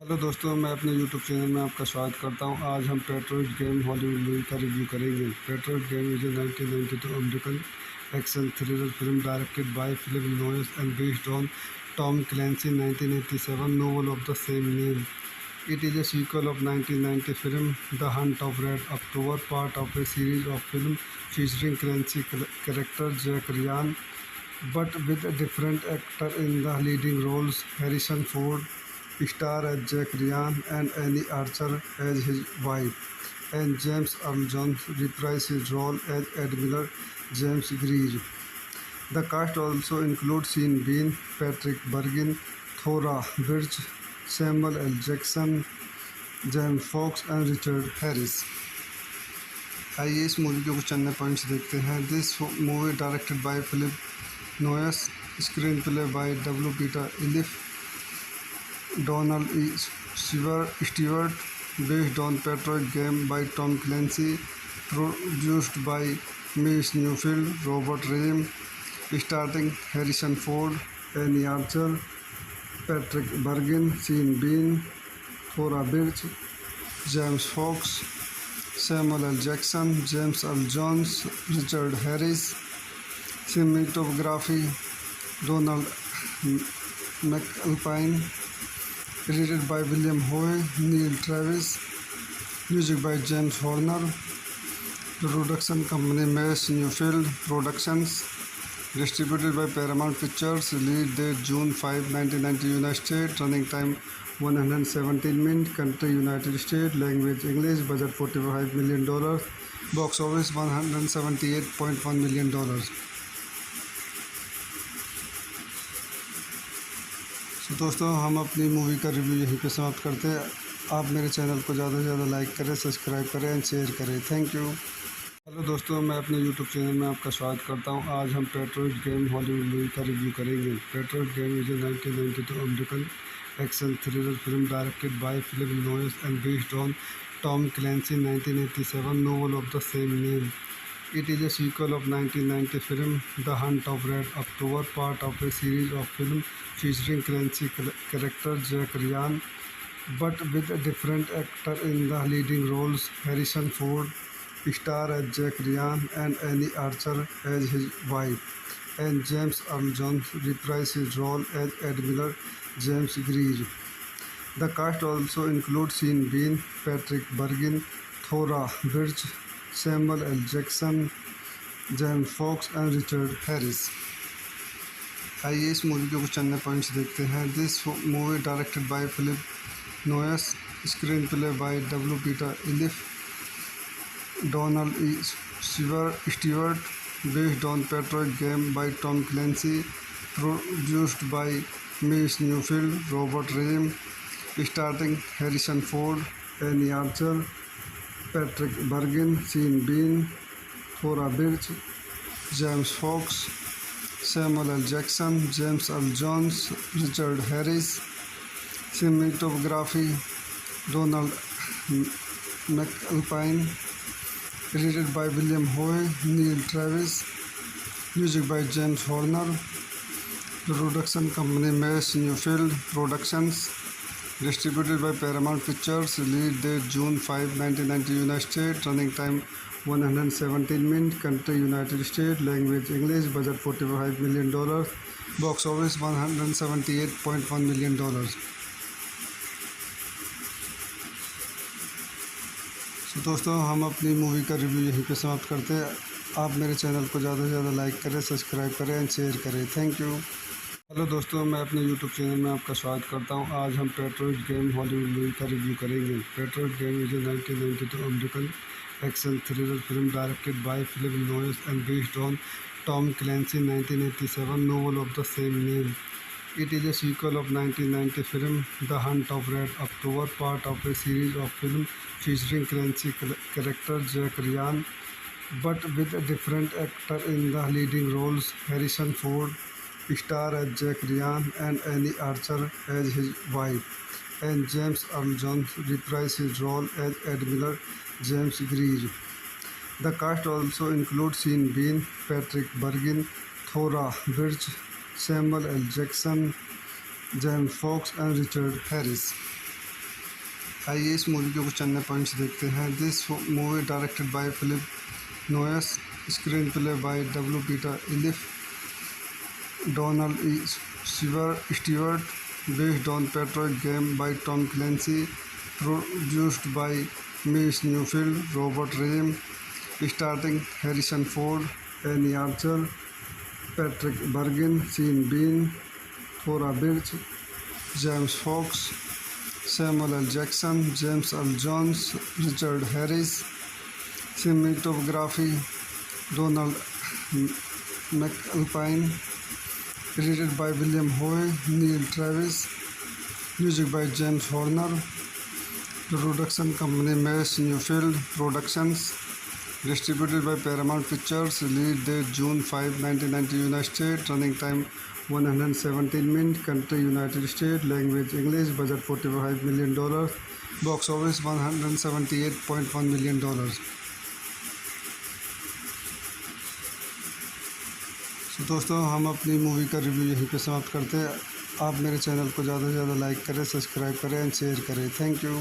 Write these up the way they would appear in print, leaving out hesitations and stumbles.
Hello दोस्तों, मैं अपने यूट्यूब चैनल में आपका स्वागत करता हूं। आज हम पेट्रोइट गेम हॉलीवुड मूवी का रिव्यू करेंगे। Patriot game is a 1992 American action thriller film directed by Philip Noyce and based on Tom Clancy 1987 novel of the same name. It is a sequel of 1990 film The Hunt of Red October, part of a series of films featuring Clancy character Jack Ryan, but with a different actor in the leading roles. Harrison Ford star as Jack Ryan and Annie Archer as his wife, and James Earl Jones reprised his role as Admiral James Greer. The cast also includes Sean Bean, Patrick Bergin, Thora Birch, Samuel L. Jackson, James Fox and Richard Harris. आइए इस movie के कुछ अन्य points देखते हैं। This movie directed by Philip Noyce, screenplay by W Peter Iliff, Donald E. Stewart, based on Patriot Game by Tom Clancy, produced by Mace Newfield, Robert Rame, starring Harrison Ford, Annie Archer, Patrick Bergin, Sean Bean, Thora Birch, James Fox, Samuel L. Jackson, James Earl Jones, Richard Harris. Cinematography Donald McAlpine. Edited by William Howe, Neil Travis. Music by James Horner. Production company Mace Newfield Productions. Distributed by Paramount Pictures. Release date June 5, 1990, United States. Running time 117 minutes. Country United States. Language English. Budget $45 million. Box office $178.1 million. तो दोस्तों, हम अपनी movie का review यहीं पे समाप्त करते हैं। आप मेरे चैनल को ज़्यादा से ज़्यादा लाइक करें, सब्सक्राइब करें एंड शेयर करें। Thank you. हेलो दोस्तों, मैं अपने यूट्यूब चैनल में आपका स्वागत करता हूं। आज हम पेट्रोइट गेम हॉलीवुड मूवी का रिव्यू करेंगे। Patriot game is a 1992 American action thriller film directed by Philip Noyce and based on Tom Clancy 1987 novel of the same name. It is a sequel of 1990 film The Hunt of Red October, part of a series of films featuring Clancy character Jack Ryan, but with a different actor in the leading roles. Harrison Ford star as Jack Ryan and Annie Archer as his wife, and James Earl Jones reprised his role as Admiral James Greer. The cast also includes Sean Bean, Patrick Bergin, Thora Birch, Samuel L. Jackson, James Fox and Richard Harris. आइए इस movie के कुछ अन्य points देखते हैं। This movie directed by Philip Noyce, screenplay by W Peter Iliff, Donald E. Stewart, based on Patriot Game by Tom Clancy, produced by Mace Newfield, Robert Rame, starring Harrison Ford, Annie Archer, Patrick Bergin, Sean Bean, Thora Birch, James Fox, Samuel L. Jackson, James Earl Jones, Richard Harris. Cinematography Donald McAlpine, edited by William Howe, Neil Travis, music by James Horner, production company Mace Newfield Productions, distributed by Paramount Pictures, release date June 5, 1990 United States, running time 117 minutes, country United States, language English, budget $45 million, box office $178.1 million. तो दोस्तों हम अपनी movie का review यहीं पे समाप्त करते हैं। आप मेरे चैनल को ज़्यादा से ज़्यादा लाइक करें, सब्सक्राइब करें एंड शेयर करें। Thank you. हेलो दोस्तों, मैं अपने यूट्यूब चैनल में आपका स्वागत करता हूं। आज हम पेट्रोइट गेम हॉलीवुड मूवी का रिव्यू करेंगे। Patriot game is a 1992 American action thriller film directed by Philip Noyce and based on Tom Clancy 1987 novel of the same name. It is a sequel of 1990 film The Hunt of Red October, part of a series of films featuring Clancy character Jack Ryan, but with a different actor in the leading roles. Harrison Ford star as Jack Ryan and Annie Archer as his wife, and James Earl Jones reprised his role as Admiral James Greer. The cast also includes Sean Bean, Patrick Bergin, Thora Birch, Samuel L. Jackson, James Fox and Richard Harris. आइए इस movie के कुछ अन्य points देखते हैं। This movie directed by Philip Noyce, screenplay by W Peter Iliff, Donald E. Stewart, based on Patriot Game by Tom Clancy, produced by Mace Newfield, Robert Rehme, starring Harrison Ford, Annie Archer, Patrick Bergin, Sean Bean, Thora Birch, James Fox, Samuel L. Jackson, James Earl Jones, Richard Harris. Cinematography Donald McAlpine, edited by William Howe, Neil Travis, music by James Horner, production company Mace Newfield Productions, distributed by Paramount Pictures, release date June 5, 1990 United States, running time 117 minutes, country United States, language English, budget $45 million, box office $178.1 million. तो दोस्तों हम अपनी movie का review यहीं पे समाप्त करते हैं। आप मेरे चैनल को ज़्यादा से ज़्यादा लाइक करें, सब्सक्राइब करें एंड शेयर करें। Thank you.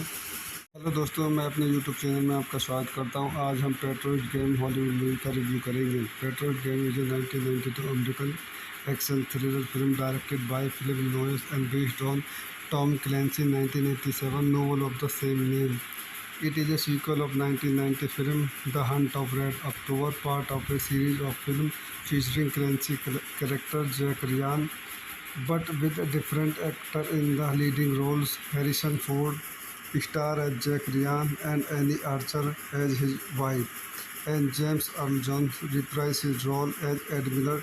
हेलो दोस्तों, मैं अपने यूट्यूब चैनल में आपका स्वागत करता हूं। आज हम पेट्रोइट गेम हॉलीवुड मूवी का रिव्यू करेंगे। Patriot game is a 1992 American action thriller film directed by Philip Noyce and based on Tom Clancy 1987 novel of the same name. It is a sequel of 1990 film The Hunt of Red October, part of a series of films featuring Clancy character Jack Ryan, but with a different actor in the leading roles. Harrison Ford star as Jack Ryan and Annie Archer as his wife, and James Earl Jones reprised his role as Admiral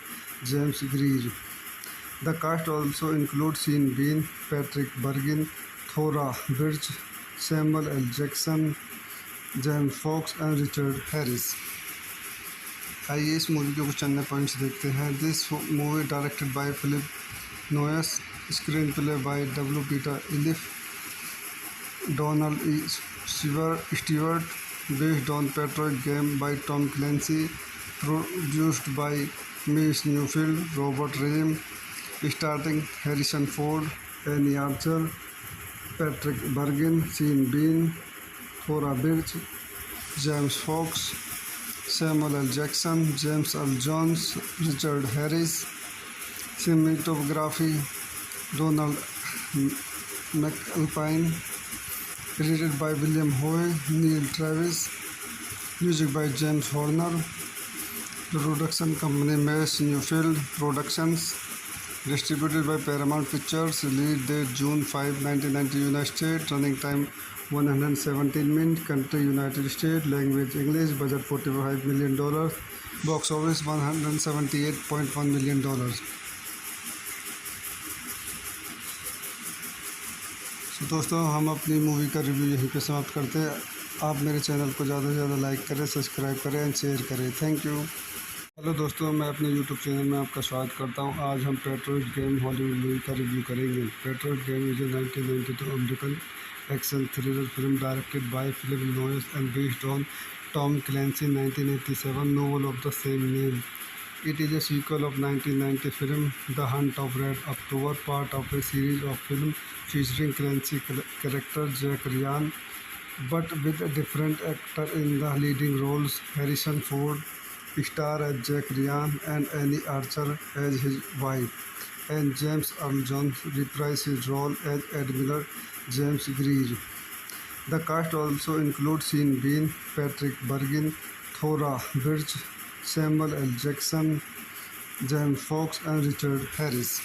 James Greer. The cast also includes Sean Bean, Patrick Bergin, Thora Birch, Samuel L. Jackson, James Fox and Richard Harris. आइए इस movie के कुछ अन्य points देखते हैं। This movie directed by Philip Noyce, screenplay by W Peter Iliff, Donald E. Stewart, based on Patriot Game by Tom Clancy, produced by Mace Newfield, Robert Rehme, starring Harrison Ford, Annie Archer, Patrick Bergin, Sean Bean, Thora Birch, James Fox, Samuel L. Jackson, James Earl Jones, Richard Harris. Cinematography Donald McAlpine, edited by William Howe, Neil Travis, music by James Horner, production company Mace Newfield Productions, distributed by Paramount Pictures, release date June 5, 1990 United States, running time 117 minutes, country United States, language English, budget $45 million, box office $178.1 million. तो दोस्तों हम अपनी movie का review यहीं पे समाप्त करते हैं। आप मेरे चैनल को ज़्यादा से ज़्यादा लाइक करें, सब्सक्राइब करें एंड शेयर करें। Thank you. हेलो दोस्तों, मैं अपने यूट्यूब चैनल में आपका स्वागत करता हूं। आज हम पेट्रोइट गेम हॉलीवुड मूवी का रिव्यू करेंगे। Patriot game is a 1992 American action thriller film directed by Philip Noyce and based on Tom Clancy 1987 novel of the same name. It is a sequel of 1990 film The Hunt of Red October, part of a series of films featuring Clancy character Jack Ryan, but with a different actor in the leading roles. Harrison Ford star as Jack Ryan and Annie Archer as his wife, and James Earl Jones reprised his role as Admiral James Greer. The cast also includes Sean Bean, Patrick Bergin, Thora Birch, Samuel L. Jackson, James Fox and Richard Harris.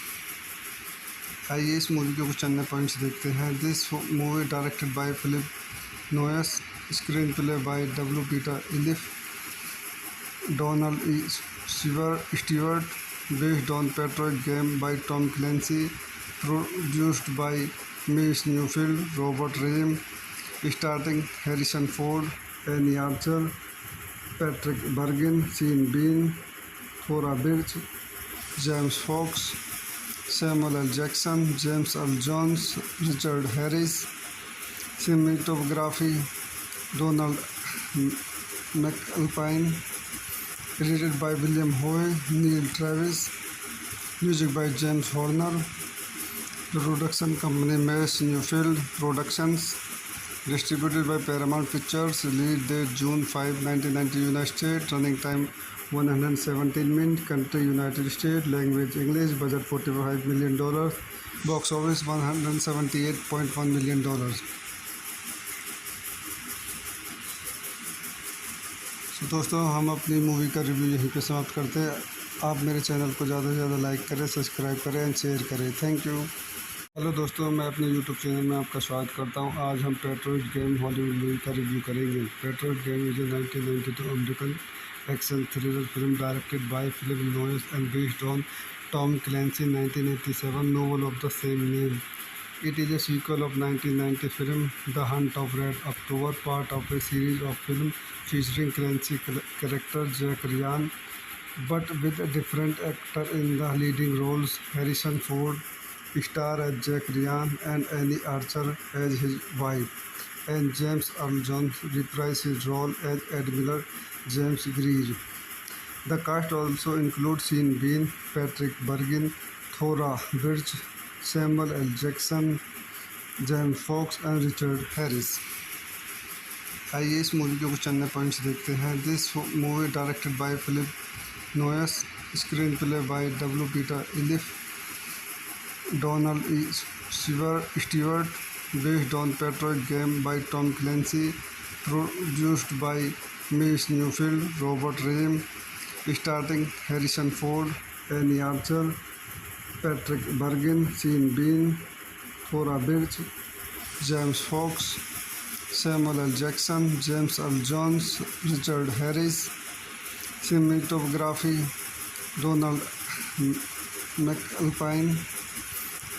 आइए इस movie के कुछ अन्य points देखते हैं। This movie directed by Philip Noyce, screenplay by W Peter Iliff, Donald E. Stewart, based on Patriot game by Tom Clancy, produced by Mace Newfield, Robert Rehme, starring Harrison Ford, Annie Archer, Patrick Bergin, Sean Bean, Thora Birch, James Fox, Samuel L. Jackson, James Earl Jones, Richard Harris. Cinematography Donald McAlpine. Edited by William Howe, Neil Travis. Music by James Horner. Production company Mace Newfield Productions. Distributed by Paramount Pictures. Release date June 5, 1990, United States. Running time 117 minutes. Country United States. Language English. Budget $45 million. Box office $178.1 million. तो दोस्तों, हम अपनी movie का review यहीं पे समाप्त करते हैं। आप मेरे चैनल को ज़्यादा से ज़्यादा लाइक करें, सब्सक्राइब करें एंड शेयर करें। Thank you. हेलो दोस्तों, मैं अपने यूट्यूब चैनल में आपका स्वागत करता हूं। आज हम पेट्रोइट गेम हॉलीवुड मूवी का रिव्यू करेंगे। Patriot game is a 1992 American action thriller film directed by Philip Noyce and based on Tom Clancy 1987 novel of the same name. It is a sequel of 1990 film The Hunt of Red October, part of a series of films featuring Clancy character Jack Ryan, but with a different actor in the leading roles. Harrison Ford star as Jack Ryan and Annie Archer as his wife, and James Earl Jones reprised his role as Admiral James Greer. The cast also includes Sean Bean, Patrick Bergin, Thora Birch, Samuel L. Jackson, James Fox and Richard Harris. आइए इस movie के कुछ अन्य points देखते हैं। This movie directed by Philip Noyce, screenplay by W Peter Iliff, Donald E. Stewart, based on Patriot game by Tom Clancy, produced by Mace Newfield, Robert Rehme, starring Harrison Ford, Annie Archer, Patrick Bergin, Sean Bean, Thora Birch, James Fox, Samuel L. Jackson, James Earl Jones, Richard Harris. Cinematography Donald McAlpine.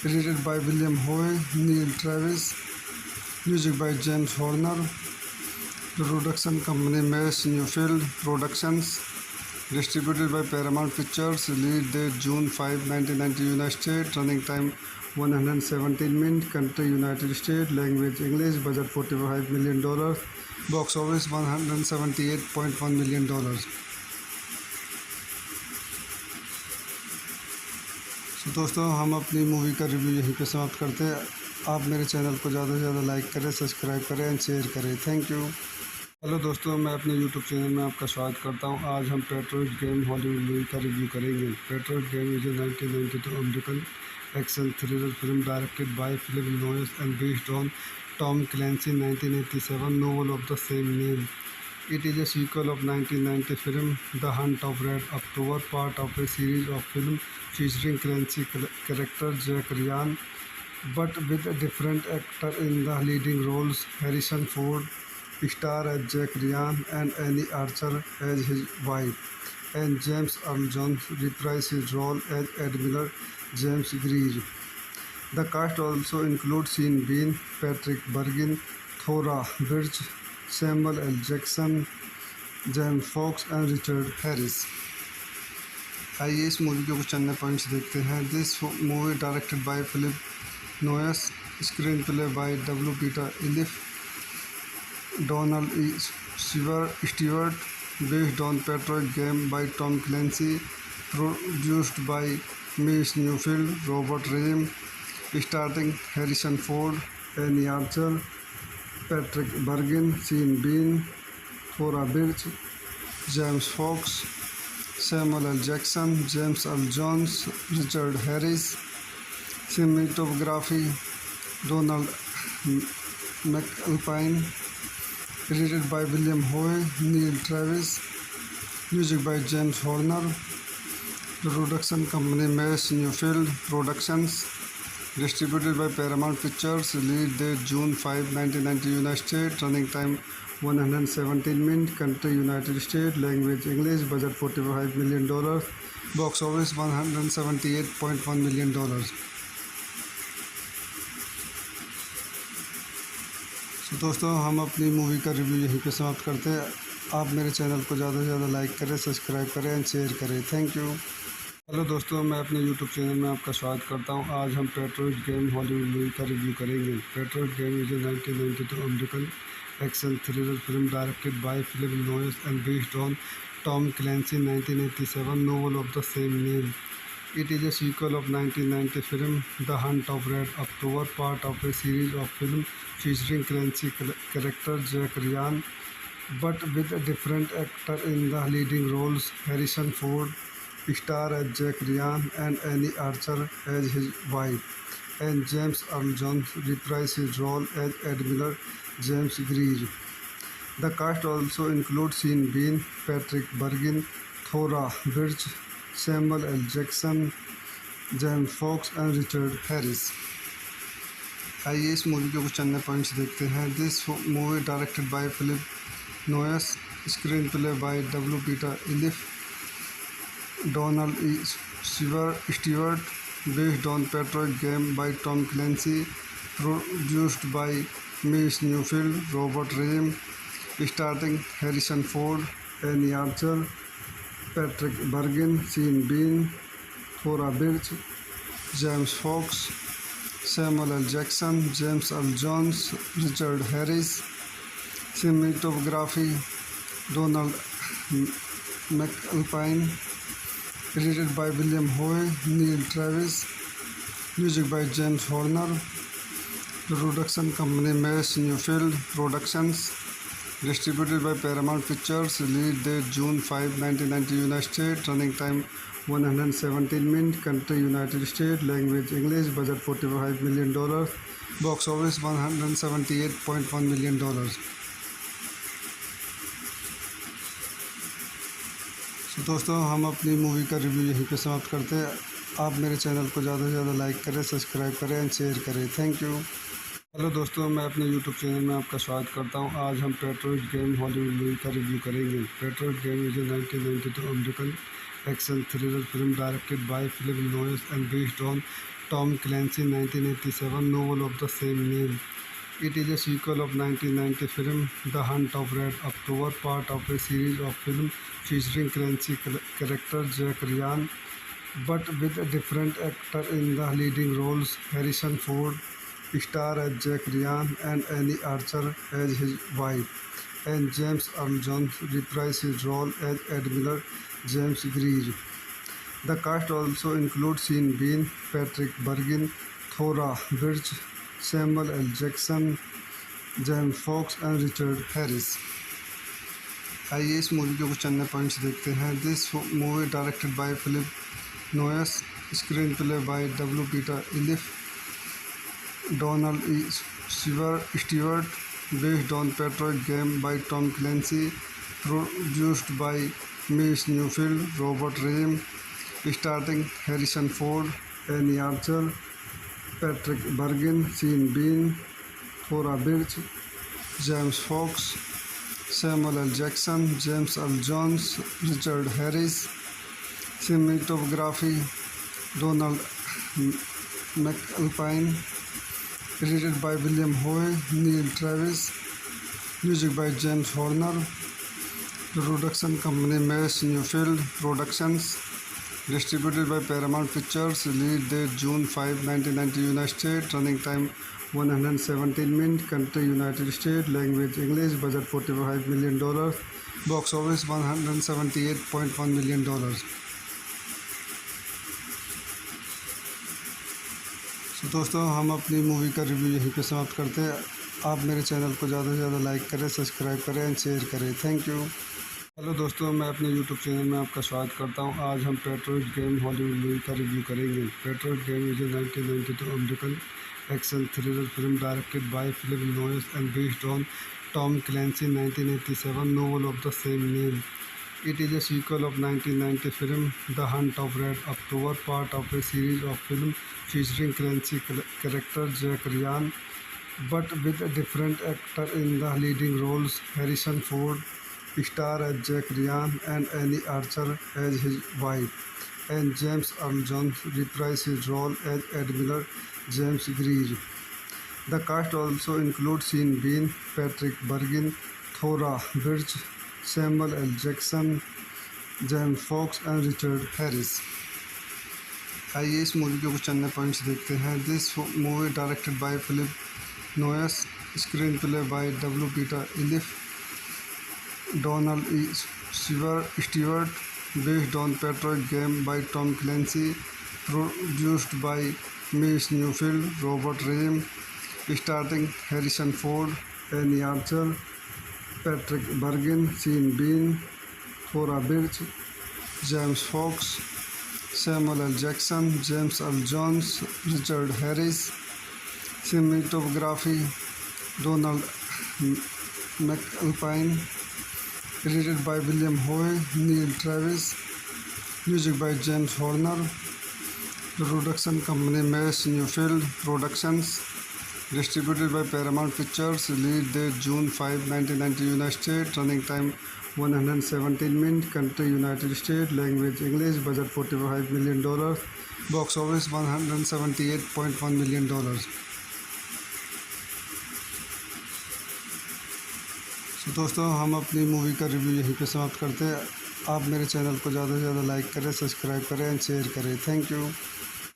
Edited by William Howe, Neil Travis. Music by James Horner. Production company Mace Newfield Productions. Distributed by Paramount Pictures. Release date June 5, 1990, United States. Running time 117 minutes. Country United States. Language English. Budget $45 million. Box office $178.1 million. तो दोस्तों, हम अपनी movie का review यहीं पे समाप्त करते हैं। आप मेरे चैनल को ज़्यादा से ज़्यादा लाइक करें, सब्सक्राइब करें एंड शेयर करें। Thank you. हेलो दोस्तों, मैं अपने यूट्यूब चैनल में आपका स्वागत करता हूं। आज हम पेट्रोइट गेम हॉलीवुड मूवी का रिव्यू करेंगे। Patriot game is a 1992 American action thriller film directed by Philip Noyce and based on Tom Clancy 1987 novel of the same name. It is a sequel of 1990 film The Hunt of Red October, part of a series of films featuring Clancy character Jack Ryan, but with a different actor in the leading roles. Harrison Ford star as Jack Ryan and Annie Archer as his wife, and James Earl Jones reprised his role as Admiral James Greer. The cast also includes Sean Bean, Patrick Bergin, Thora Birch, Samuel L. Jackson, James Fox and Richard Harris. आइए इस movie के कुछ अन्य points देखते हैं। This movie directed by Philip Noyce, screenplay by W Peter Iliff, Donald E Stewart, based on Patriot game by Tom Clancy, produced by Mace Newfield, Robert Rame, starring Harrison Ford, Annie Archer, Patrick Bergin, Sean Bean, Thora Birch, James Fox, Samuel L. Jackson, James Earl Jones, Richard Harris. Cinematography Donald McAlpine. Edited by William Howe, Neil Travis. Music by James Horner. Production company Mace Newfield Productions. Distributed by Paramount Pictures. Release date June 5, 1990, United States. Running time 117 minutes. Country United States. Language English. Budget $45 million. Box office $178.1 million. तो दोस्तों हम अपनी movie का review यहीं पे समाप्त करते हैं। आप मेरे चैनल को ज़्यादा से ज़्यादा लाइक करें, सब्सक्राइब करें एंड शेयर करें। Thank you. हेलो दोस्तों, मैं अपने यूट्यूब चैनल में आपका स्वागत करता हूं। आज हम पेट्रोइट गेम हॉलीवुड मूवी का रिव्यू करेंगे। Patriot game is a 1992 American action thriller film directed by Philip Noyce and based on Tom Clancy 1987 novel of the same name. It is a sequel of 1990 film The Hunt of Red October, part of a series of films featuring Clancy character Jack Ryan, but with a different actor in the leading roles. Harrison Ford star as Jack Ryan and Annie Archer as his wife, and James Earl Jones reprised his role as Admiral James Greer. The cast also includes Sean Bean, Patrick Bergin, Thora Birch, Samuel L. Jackson, James Fox and Richard Harris. आइए इस movie के कुछ अन्य points देखते हैं। This movie directed by Philip Noyce, screenplay by W Peter Iliff, Donald E Stewart, based on Patriot game by Tom Clancy, produced by Mace Newfield, Robert Rame, starring Harrison Ford, Annie Archer, Patrick Bergin, Sean Bean, Thora Birch, James Fox, Samuel L. Jackson, James Earl Jones, Richard Harris. Cinematography Donald McAlpine. Edited by William Howe, Neil Travis. Music by James Horner. Production company Mace Newfield Productions. Distributed by Paramount Pictures. Release date June 5, 1990, United States. Running time 117 minutes. Country United States. Language English. Budget $45 million. Box office $178.1 million. तो दोस्तों हम अपनी movie का review यहीं पे समाप्त करते हैं। आप मेरे चैनल को ज़्यादा से ज़्यादा लाइक करें, सब्सक्राइब करें एंड शेयर करें। Thank you. हेलो दोस्तों, मैं अपने यूट्यूब चैनल में आपका स्वागत करता हूं। आज हम पेट्रोइट गेम हॉलीवुड मूवी का रिव्यू करेंगे। Patriot game is a 1992 American action thriller film directed by Philip Noyce and based on Tom Clancy 1987 novel of the same name. It is a sequel of 1990 film The Hunt of Red October, part of a series of films featuring Clancy character Jack Ryan, but with a different actor in the leading roles. Harrison Ford star as Jack Ryan and Annie Archer as his wife, and James Earl Jones reprised his role as Admiral James Greer. The cast also includes Sean Bean, Patrick Bergin, Thora Birch, Samuel L. Jackson, James Fox and Richard Harris. आइए इस movie के कुछ अन्य points देखते हैं। This movie directed by Philip Noyce, screenplay by W Peter Iliff, Donald E Stewart, based on Patriot game by Tom Clancy, produced by Mace Newfield, Robert Rame, starring Harrison Ford, Annie Archer, Patrick Bergin, Sean Bean, Thora Birch, James Fox, Samuel L. Jackson, James Earl Jones, Richard Harris. Cinematography Donald McAlpine. Edited by William Howe, Neil Travis. Music by James Horner. Production company Mace Newfield Productions. Distributed by Paramount Pictures. Release date June 5, 1990, United States. Running time 117 minutes. Country United States. Language English. Budget $45 million. Box office $178.1 million. तो दोस्तों हम अपनी movie का review यहीं पे समाप्त करते हैं। आप मेरे चैनल को ज़्यादा से ज़्यादा लाइक करें, सब्सक्राइब करें एंड शेयर करें। Thank you. हेलो दोस्तों, मैं अपने यूट्यूब चैनल में आपका स्वागत करता हूं। आज हम पेट्रोइट गेम हॉलीवुड मूवी का रिव्यू करेंगे। Patriot game is a 1992 American action thriller film directed by Philip Noyce and based on Tom Clancy 1987 novel of the same name. It is a sequel of 1990 film The Hunt of Red October, part of a series of films featuring Clancy character Jack Ryan, but with a different actor in the leading roles. Harrison Ford star as Jack Ryan and Annie Archer as his wife, and James Earl Jones reprised his role as Admiral James Greer. The cast also includes Sean Bean, Patrick Bergin, Thora Birch, Samuel L. Jackson, James Fox and Richard Harris. आइए इस movie के कुछ अन्य points देखते हैं। This movie directed by Philip Noyce, screenplay by W Peter Iliff, Donald E. Stewart, based on Patriot game by Tom Clancy, produced by Mies Newfield, Robert Rehme, starring Harrison Ford, Annie Archer, Patrick Bergin, Sean Bean, Thora Birch, James Fox, Samuel L. Jackson, James Earl Jones, Richard Harris. Cinematography Donald McAlpine. Edited by William Howe, Neil Travis. Music by James Horner. Production company Mies Newfield Productions. Distributed by Paramount Pictures. Release date June 5, 1990, United States. Running time 117 minutes. Country United States. Language English. Budget $45 million. Box office $178.1 million. तो दोस्तों हम अपनी movie का review यहीं पे समाप्त करते हैं। आप मेरे चैनल को ज़्यादा से ज़्यादा लाइक करें, सब्सक्राइब करें एंड शेयर करें। Thank you.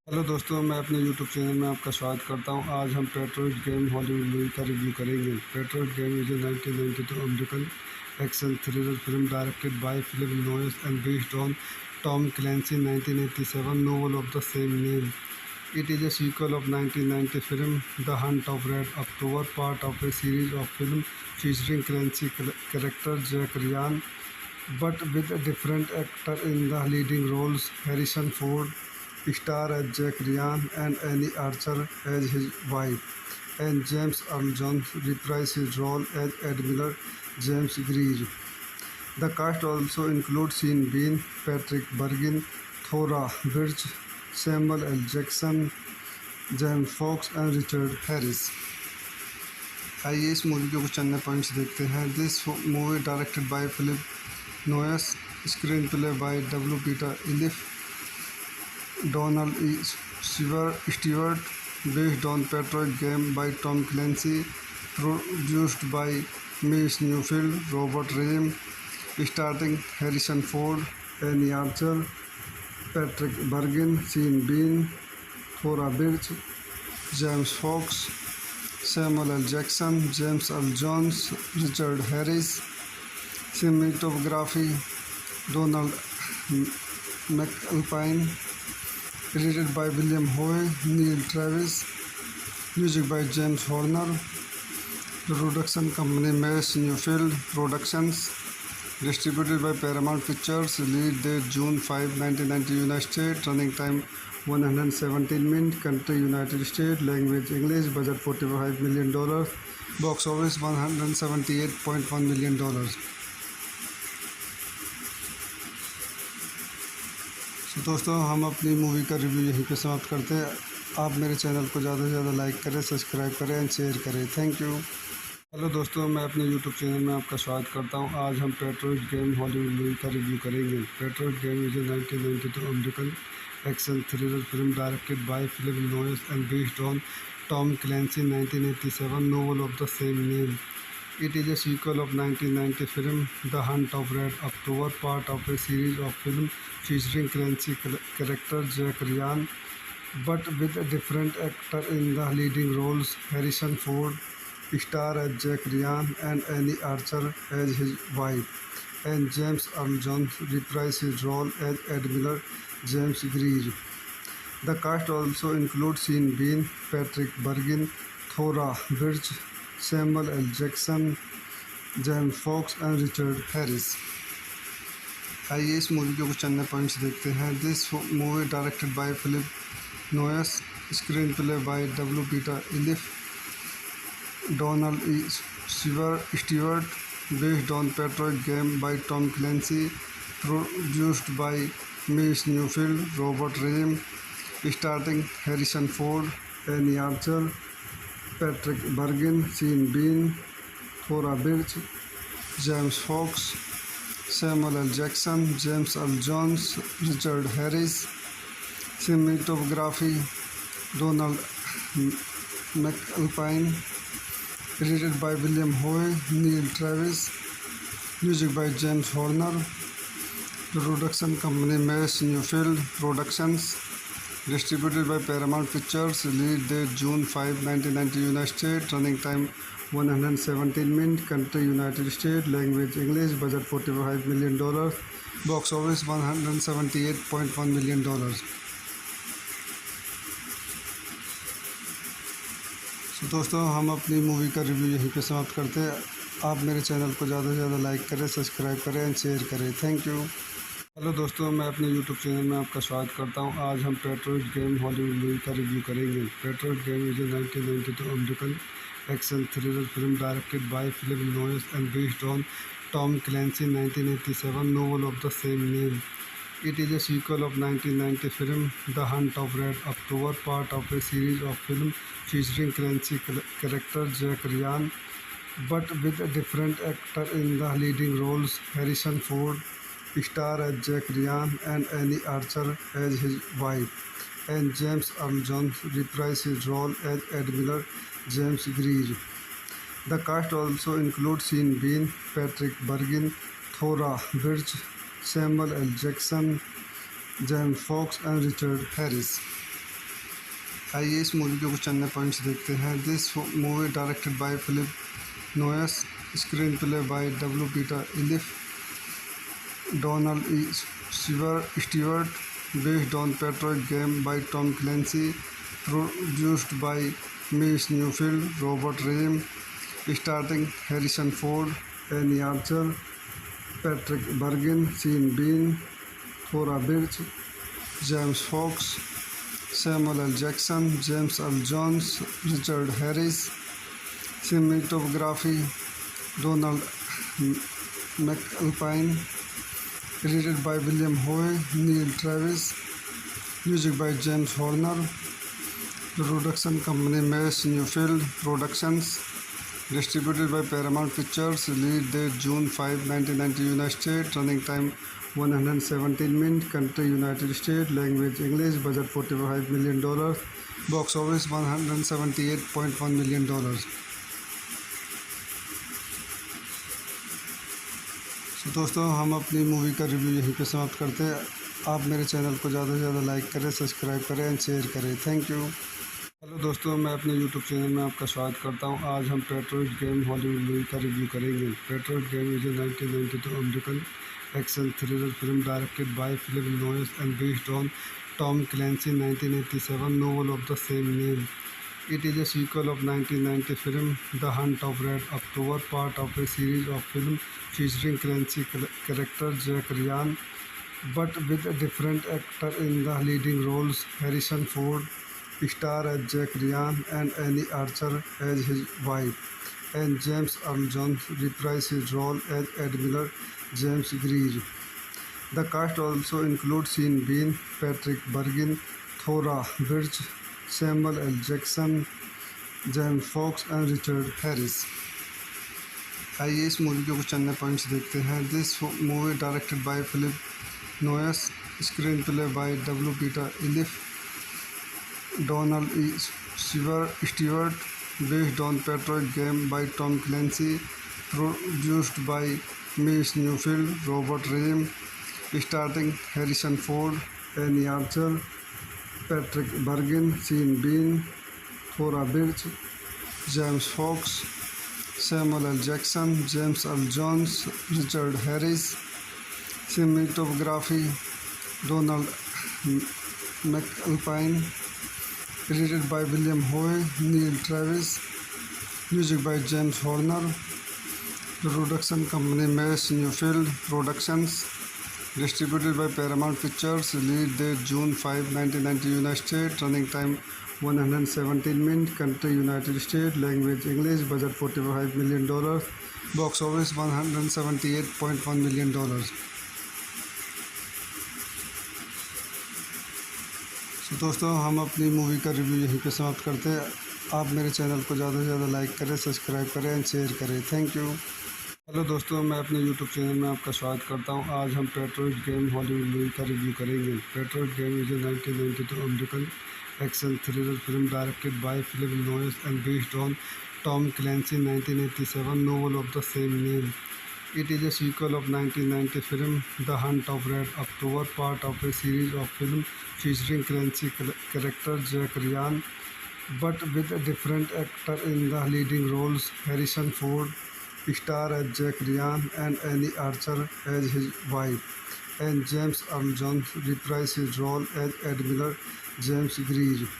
हेलो दोस्तों, मैं अपने यूट्यूब चैनल में आपका स्वागत करता हूं। आज हम पेट्रोइट गेम हॉलीवुड मूवी का रिव्यू करेंगे। Patriot game is a 1992 American action thriller film directed by Philip Noyce and based on Tom Clancy 1987 novel of the same name. It is a sequel of 1990 film The Hunt of Red October, part of a series of films featuring Clancy character Jack Ryan, but with a different actor in the leading roles. Harrison Ford star as Jack Ryan and Annie Archer as his wife, and James Earl Jones reprised his role as Admiral James Greer. The cast also includes Sean Bean, Patrick Bergin, Thora Birch, Samuel L. Jackson, James Fox and Richard Harris. आइए इस movie के कुछ अन्य points देखते हैं। This movie directed by Philip Noyce, screenplay by W Peter Iliff, Donald E. Stewart, based on Patriot game by Tom Clancy, produced by Mies Newfield, Robert Rehme, starring Harrison Ford, Annie Archer, Patrick Bergin, Sean Bean, Thora Birch, James Fox, Samuel L. Jackson, James Earl Jones, Richard Harris. Cinematography Donald McAlpine. Edited by William Howe, Neil Travis. Music by James Horner. Production company Mies Newfield Productions. Distributed by Paramount Pictures. Release date June 5, 1990, United States. Running time 117 minutes. Country United States. Language English. Budget $45 million. Box office $178.1 million. तो दोस्तों हम अपनी movie का review यहीं पे समाप्त करते हैं। आप मेरे चैनल को ज़्यादा से ज़्यादा लाइक करें, सब्सक्राइब करें एंड शेयर करें। Thank you. हेलो दोस्तों, मैं अपने यूट्यूब चैनल में आपका स्वागत करता हूं। आज हम पेट्रोइट गेम हॉलीवुड मूवी का रिव्यू करेंगे। Patriot game is a 1992 American action thriller film directed by Philip Noyce and based on Tom Clancy 1987 novel of the same name. It is a sequel of 1990 film The Hunt of Red October, part of a series of films featuring Clancy character Jack Ryan, but with a different actor in the leading roles. Harrison Ford star as Jack Ryan and Annie Archer as his wife, and James Earl Jones reprised his role as Admiral James Greer. The cast also includes Sean Bean, Patrick Bergin, Thora Birch, Samuel L. Jackson, James Fox and Richard Harris. आइए इस movie के कुछ अन्य points देखते हैं। This movie directed by Philip Noyce, screenplay by W Peter Iliff, Donald E Stewart, based on Patriot game by Tom Clancy, produced by Mace Neufeld, Robert Rehme, starting Harrison Ford, Anne Archer, Patrick Bergin, Sean Bean, Thora Birch, James Fox, Samuel L. Jackson, James Earl Jones, Richard Harris. Cinematography Donald McAlpine. Edited by William Howe, Neil Travis. Music by James Horner. Production company Mace Newfield Productions. Distributed by Paramount Pictures. Release date June 5, 1990, United States. Running time 117 minutes. Country United States. Language English. Budget $45 million. Box office $178.1 million. तो दोस्तों हम अपनी movie का review यहीं पे समाप्त करते हैं। आप मेरे चैनल को ज़्यादा से ज़्यादा लाइक करें, सब्सक्राइब करें एंड शेयर करें। Thank you. हेलो दोस्तों, मैं अपने यूट्यूब चैनल में आपका स्वागत करता हूं। आज हम पेट्रोइड गेम हॉलीवुड मूवी का रिव्यू करेंगे। Patriot game is a 1992 American action thriller film directed by Philip Noyce and based on Tom Clancy 1987 novel of the same name. It is a sequel of 1990 film The Hunt of Red October, part of a series of films featuring Clancy character Jack Ryan, but with a different actor in the leading roles. Harrison Ford star as Jack Ryan and Annie Archer as his wife, and James Earl Jones reprised his role as Admiral James Greer. The cast also includes Sean Bean, Patrick Bergin, Thora Birch, Samuel L. Jackson, James Fox and Richard Harris. आइए इस movie के कुछ अन्य points देखते हैं। This movie directed by Philip Noyce, screenplay by W Peter Iliff, Donald E Stewart, based on Patriot game by Tom Clancy, produced by Mace Neufeld, Robert Rehme, starting Harrison Ford, Anne Archer, Patrick Bergin, Sean Bean, Thora Birch, James Fox, Samuel L Jackson, James L Jones, Richard Harris. Cinematography Donald McAlpine. Edited by William Howe, Neil Travis. Music by James Horner. Production company Mace Newfield Productions. Distributed by Paramount Pictures. Release date June 5, 1990, United States. Running time 117 minutes. Country United States. Language English. Budget $45 million. Box office $178.1 million. तो दोस्तों हम अपनी movie का review यहीं पे समाप्त करते हैं। आप मेरे चैनल को ज़्यादा से ज़्यादा लाइक करें, सब्सक्राइब करें एंड शेयर करें। Thank you. हेलो दोस्तों, मैं अपने यूट्यूब चैनल में आपका स्वागत करता हूं। आज हम पेट्रोइड गेम हॉलीवुड मूवी का रिव्यू करेंगे। Patriot game is a 1992 American action thriller film directed by Philip Noyce and based on Tom Clancy 1987 novel of the same name. It is a sequel of 1990 film The Hunt of Red October, part of a series of films featuring Clancy character Jack Ryan, but with a different actor in the leading roles. Harrison Ford star as Jack Ryan and Annie Archer as his wife, and James Earl Jones reprised his role as Admiral James Greer. The cast also includes Sean Bean, Patrick Bergin, Thora Birch, Samuel L. Jackson, James Fox and Richard Harris. आइए इस movie के कुछ अन्य points देखते हैं। This movie directed by Philip Noyce, screenplay by W Peter Iliff, Donald E Stewart, based on Patriot game by Tom Clancy, produced by Mace Newfield, Robert Rame, starring Harrison Ford, Annie Archer, Patrick Bergin, Sean Bean, Thora Birch, James Fox, Samuel L. Jackson, James Earl Jones, Richard Harris. Cinematography Donald McAlpine. Edited by William Howe, Neil Travis. Music by James Horner. Production company Mace Newfield Productions. Distributed by Paramount Pictures. Release date June 5, 1990, United States. Running time 117 minutes. Country United States. Language English. Budget $45 million. Box office $178.1 million. तो दोस्तों हम अपनी movie का review यहीं पे समाप्त करते हैं। आप मेरे चैनल को ज़्यादा से ज़्यादा लाइक करें, सब्सक्राइब करें एंड शेयर करें। Thank you. हेलो दोस्तों, मैं अपने यूट्यूब चैनल में आपका स्वागत करता हूं। आज हम पेट्रोइट गेम हॉलीवुड मूवी का रिव्यू करेंगे। Patriot game is a 1992 American action thriller film directed by Philip Noyce and based on Tom Clancy 1987 novel of the same name. It is a sequel of 1990 film The Hunt of Red October, part of a series of films featuring Clancy character Jack Ryan, but with a different actor in the leading roles. Harrison Ford star as Jack Ryan and Annie Archer as his wife, and James Earl Jones reprised his role as Admiral James Greer.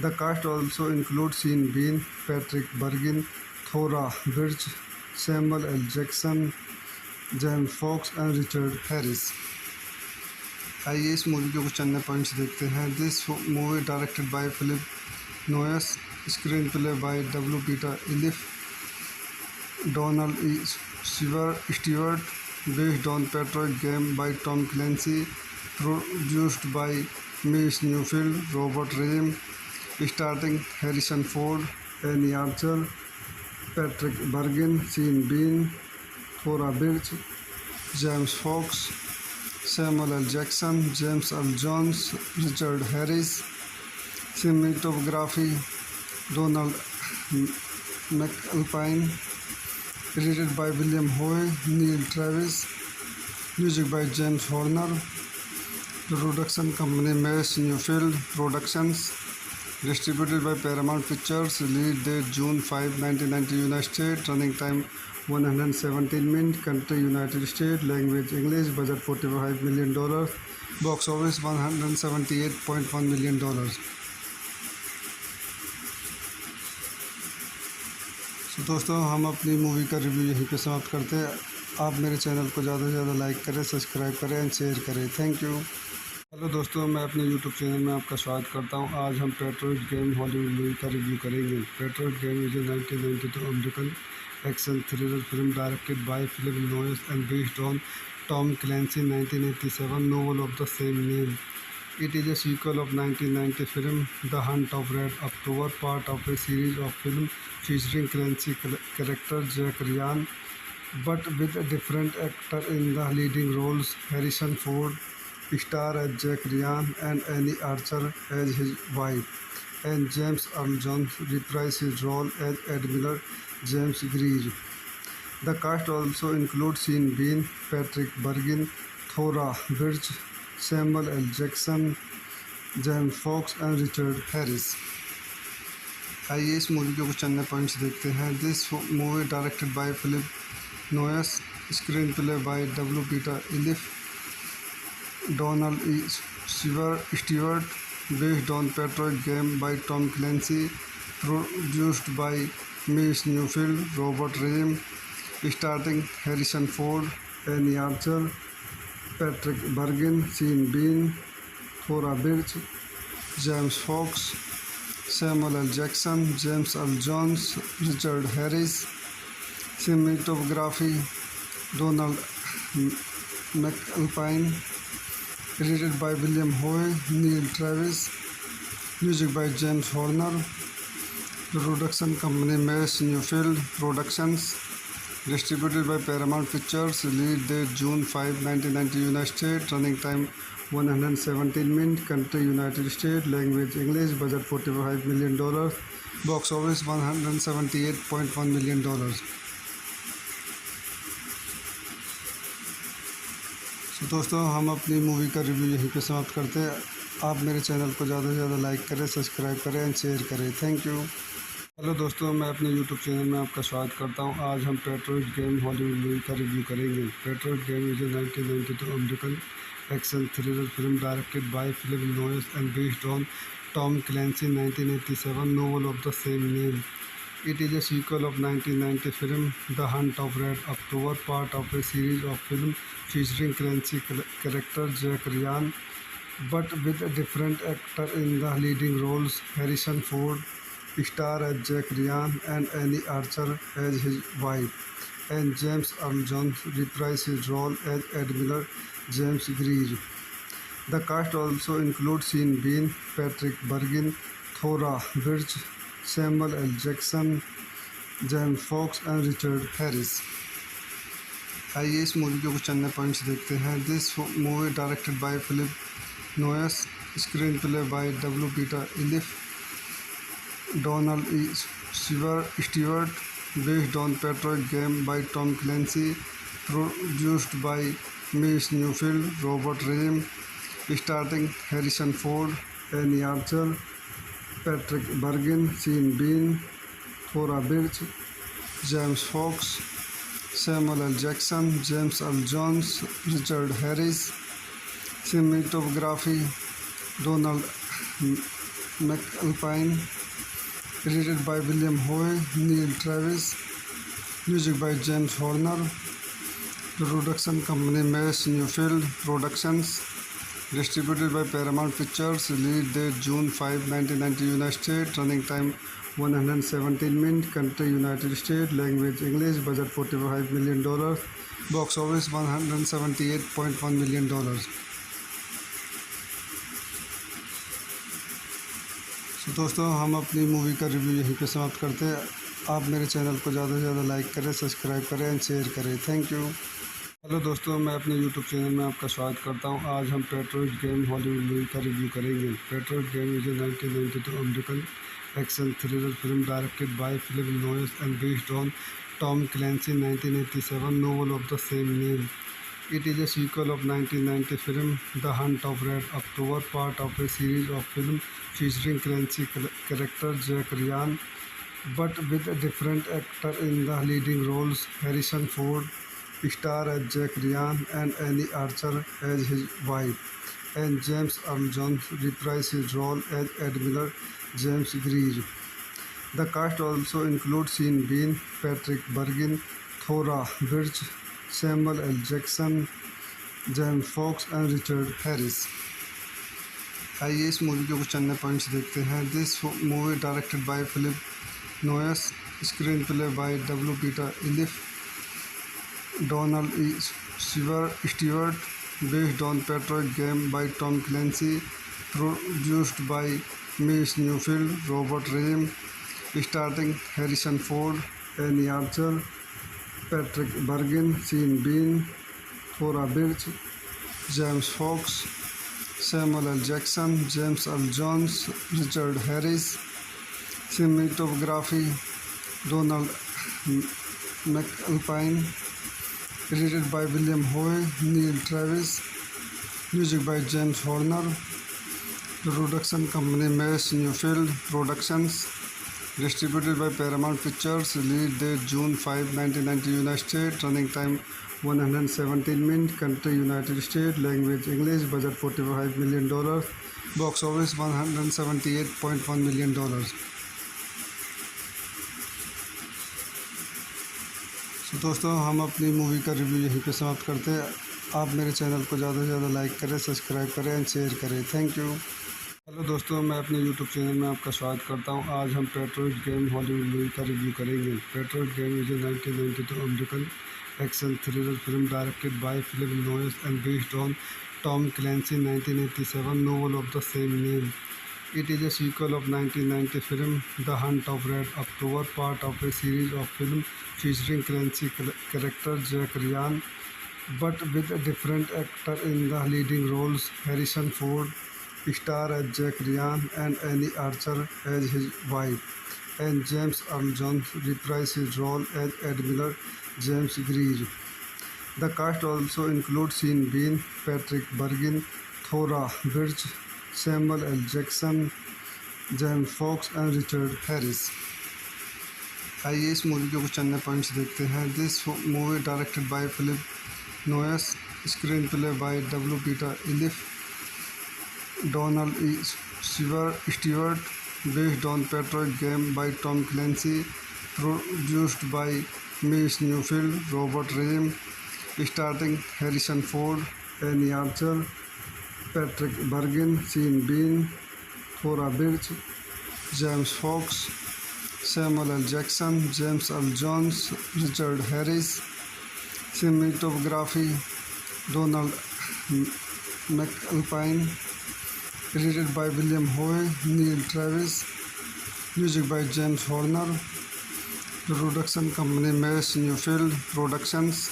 The cast also includes Sean Bean, Patrick Bergin, Thora Birch, Samuel L. Jackson, James Fox and Richard Harris. आइए इस movie के कुछ अन्य points देखते हैं। This movie directed by Philip Noyce, screenplay by W Peter Iliff, Donald E Stewart, based on Patriot game by Tom Clancy, produced by Mace Neufeld, Robert Rehme, starting Harrison Ford, Anne Archer, Patrick Bergin, Sean Bean, Thora Birch, James Fox, Samuel L. Jackson, James Earl Jones, Richard Harris. Cinematography Donald McAlpine. Edited by William Howe, Neil Travis. Music by James Horner. Production company Mace Newfield Productions. Distributed by Paramount Pictures. Release date June 5, 1990, United States. Running time 117 minutes. Country United States. Language English. Budget $45 million. Box office $178.1 million. तो दोस्तों हम अपनी movie का review यहीं पे समाप्त करते हैं। आप मेरे चैनल को ज़्यादा से ज़्यादा लाइक करें, सब्सक्राइब करें एंड शेयर करें। Thank you. हेलो दोस्तों, मैं अपने यूट्यूब चैनल में आपका स्वागत करता हूं। आज हम पेट्रोइट गेम हॉलीवुड मूवी का रिव्यू करेंगे। Patriot game is a 1992 American action thriller film directed by Philip Noyce and based on Tom Clancy 1987 novel of the same name. It is a sequel of 1990 film The Hunt of Red October, part of a series of films featuring Clancy character Jack Ryan, but with a different actor in the leading roles. Harrison Ford star as Jack Ryan and Annie Archer as his wife, and James Earl Jones reprised his role as Admiral James Greer. The cast also includes Sean Bean, Patrick Bergin, Thora Birch, Samuel L. Jackson, James Fox and Richard Harris. आइए इस movie के कुछ अन्य points देखते हैं। This movie directed by Philip Noyce, screenplay by W Peter Iliff, Donald E. Stewart, based on Patriot game by Tom Clancy, produced by Mace Newfield, Robert Rame, starring Harrison Ford, Annie Archer, Patrick Bergin, Sean Bean, Thora Birch, James Fox, Samuel L. Jackson, James Earl Jones, Richard Harris. Cinematography Donald McAlpine. Edited by William Howe, Neil Travis. Music by James Horner. Production company Mace Newfield Productions. Distributed by Paramount Pictures. Release date June 5, 1990, United States. Running time 117 minutes. Country United States. Language English. Budget $45 million. Box office $178.1 million. तो दोस्तों हम अपनी movie का review यहीं पे समाप्त करते हैं। आप मेरे चैनल को ज़्यादा से ज़्यादा लाइक करें, सब्सक्राइब करें एंड शेयर करें। Thank you. हेलो दोस्तों, मैं अपने यूट्यूब चैनल में आपका स्वागत करता हूं। आज हम पेट्रोइट गेम हॉलीवुड मूवी का रिव्यू करेंगे। Patriot game is a 1992 American action thriller film directed by Philip Noyce and based on Tom Clancy 1987 novel of the same name. It is a sequel of 1990 film The Hunt of Red October, part of a series of films featuring Clancy character Jack Ryan, but with a different actor in the leading roles. Harrison Ford star as Jack Ryan and Annie Archer as his wife, and James Earl Jones reprised his role as Admiral James Greer. The cast also includes Sean Bean, Patrick Bergin, Thora Birch, Samuel L. Jackson, James Fox and Richard Harris. आइए इस movie के कुछ अन्य points देखते हैं। This movie directed by Philip Noyce, screenplay by W Peter Iliff, Donald E Stewart, based on Patriot game by Tom Clancy, produced by Mace Newfield, Robert Rehme, starring Harrison Ford, Annie Archer, Patrick Bergin, Sean Bean, Thora Birch, James Fox, Samuel L. Jackson, James Earl Jones, Richard Harris. Cinematography Donald McAlpine. Edited by William Howe, Neil Travis. Music by James Horner. Production company Mace Newfield Productions. Distributed by Paramount Pictures. Release date June 5, 1990 United States. Running time 117 minutes. Country United States. Language English. Budget $45 million. Box office $178.1 million. तो दोस्तों हम अपनी movie का review यहीं पे समाप्त करते हैं। आप मेरे चैनल को ज़्यादा से ज़्यादा लाइक करें, सब्सक्राइब करें एंड शेयर करें। Thank you. हेलो दोस्तों, मैं अपने यूट्यूब चैनल में आपका स्वागत करता हूं। आज हम पेट्रोइट गेम हॉलीवुड मूवी का रिव्यू करेंगे। Patriot game is a 1992 American action thriller film directed by Philip Noyce and based on Tom Clancy 1987 novel of the same name. It is a sequel of 1990 film The Hunt of Red October, part of a series of films featuring Clancy character Jack Ryan, but with a different actor in the leading roles. Harrison Ford star as Jack Ryan and Annie Archer as his wife, and James Earl Jones reprised his role as Admiral James Greer. The cast also includes Sean Bean, Patrick Bergin, Thora Birch, Samuel L. Jackson, James Fox and Richard Harris. आइए इस movie के कुछ अन्य points देखते हैं। This movie directed by Philip Noyce, screenplay by W Peter Iliff, Donald E Stewart, based on Patriot game by Tom Clancy, produced by Mace Newfield, Robert Rehme, starring Harrison Ford, Annie Archer, Patrick Bergin, Sean Bean, Thora Birch, James Fox, Samuel L. Jackson, James Earl Jones, Richard Harris. Cinematography Donald McAlpine. Edited by William Howe, Neil Travis. Music by James Horner. Production company Mace Newfield Productions. Distributed by Paramount Pictures. Release date June 5, 1990 United States. Running time 117 minutes. Country United States. Language English. Budget $45 million. Box office $178.1 million. तो दोस्तों हम अपनी movie का review यहीं पे समाप्त करते हैं। आप मेरे चैनल को ज़्यादा से ज़्यादा लाइक करें, सब्सक्राइब करें एंड शेयर करें। Thank you. हेलो दोस्तों, मैं अपने यूट्यूब चैनल में आपका स्वागत करता हूं। आज हम पेट्रोइट गेम हॉलीवुड मूवी का रिव्यू करेंगे। Patriot game is a 1992 American action thriller film directed by Philip Noyce and based on Tom Clancy 1987 novel of the same name. It is a sequel of 1990 film The Hunt of Red October, part of a series of films featuring Clancy character Jack Ryan, but with a different actor in the leading roles. Harrison Ford star as Jack Ryan and Annie Archer as his wife, and James Earl Jones reprised his role as Admiral James Greer. The cast also includes Sean Bean, Patrick Bergin, Thora Birch, Samuel L. Jackson, James Fox and Richard Harris. आइए इस movie के कुछ अन्य points देखते हैं। This movie directed by Philip Noyce, screenplay by W Peter Iliff, Donald E Stewart, based on Patriot game by Tom Clancy, produced by Mace Neufeld, Robert Rehme, starting Harrison Ford, Anne Archer, Patrick Bergin, Sean Bean, Thora Birch, James Fox, Samuel L. Jackson, James Earl Jones, Richard Harris. Cinematography Donald McAlpine. Edited by William Howe, Neil Travis. Music by James Horner. Production company Mace Newfield Productions.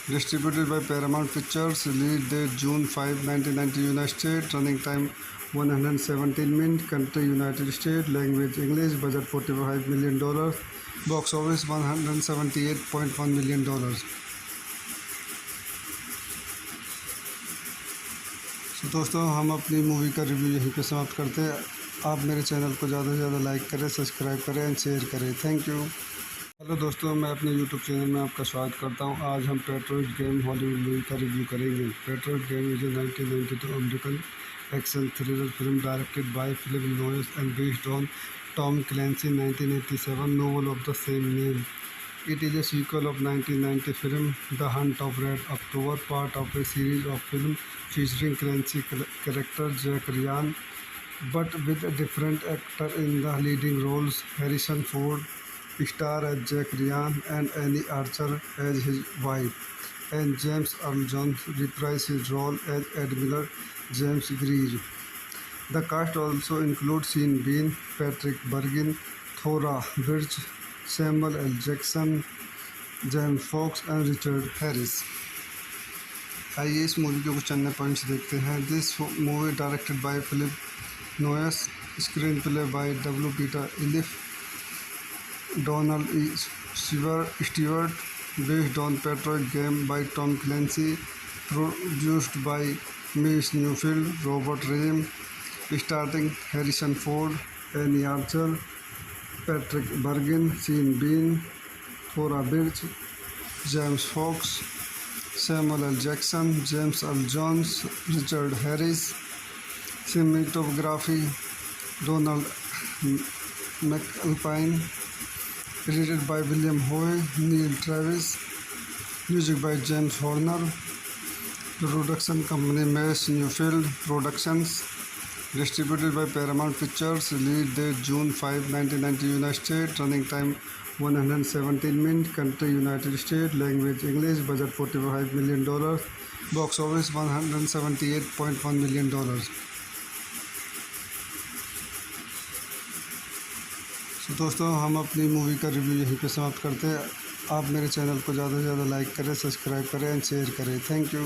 Distributed by Paramount Pictures. Release date June 5, 1990, United States. Running time 117 minutes. Country United States. Language English. Budget $45 million. Box office $178.1 million. तो दोस्तों हम अपनी movie का review यहीं पे समाप्त करते हैं। आप मेरे चैनल को ज़्यादा से ज़्यादा लाइक करें, सब्सक्राइब करें एंड शेयर करें। Thank you. हेलो दोस्तों, मैं अपने यूट्यूब चैनल में आपका स्वागत करता हूं। आज हम पेट्रोइड गेम हॉलीवुड मूवी का रिव्यू करेंगे। Patriot game is a 1992 American action thriller film directed by Philip Noyce and based on Tom Clancy 1987 novel of the same name. It is a sequel of 1990 film The Hunt of Red October, part of a series of films featuring Clancy character Jack Ryan, but with a different actor in the leading roles. Harrison Ford star as Jack Ryan and Annie Archer as his wife, and James Earl Jones reprised his role as Admiral James Greer. The cast also includes Sean Bean, Patrick Bergin, Thora Birch, Samuel L. Jackson, James Fox and Richard Harris. आइए इस movie के कुछ अन्य points देखते हैं। This movie directed by Philip Noyce, screenplay by W Peter Iliff, Donald E. Stewart, based on Patriot game by Tom Clancy, produced by Miss Newfield, Robert Rame, starring Harrison Ford, Annie Archer, Patrick Bergin, Sean Bean, Thora Birch, James Fox, Samuel L. Jackson, James Earl Jones, Richard Harris. Cinematography Donald McAlpine. Edited by William Howe, Neil Travis. Music by James Horner. Production company Mace Newfield Productions. Distributed by Paramount Pictures. Release date June 5, 1990, United States. Running time 117 minutes. Country United States. Language English. Budget $45 million. Box office $178.1 million. तो दोस्तों हम अपनी movie का review यहीं पे समाप्त करते हैं। आप मेरे चैनल को ज़्यादा से ज़्यादा लाइक करें, सब्सक्राइब करें एंड शेयर करें। Thank you.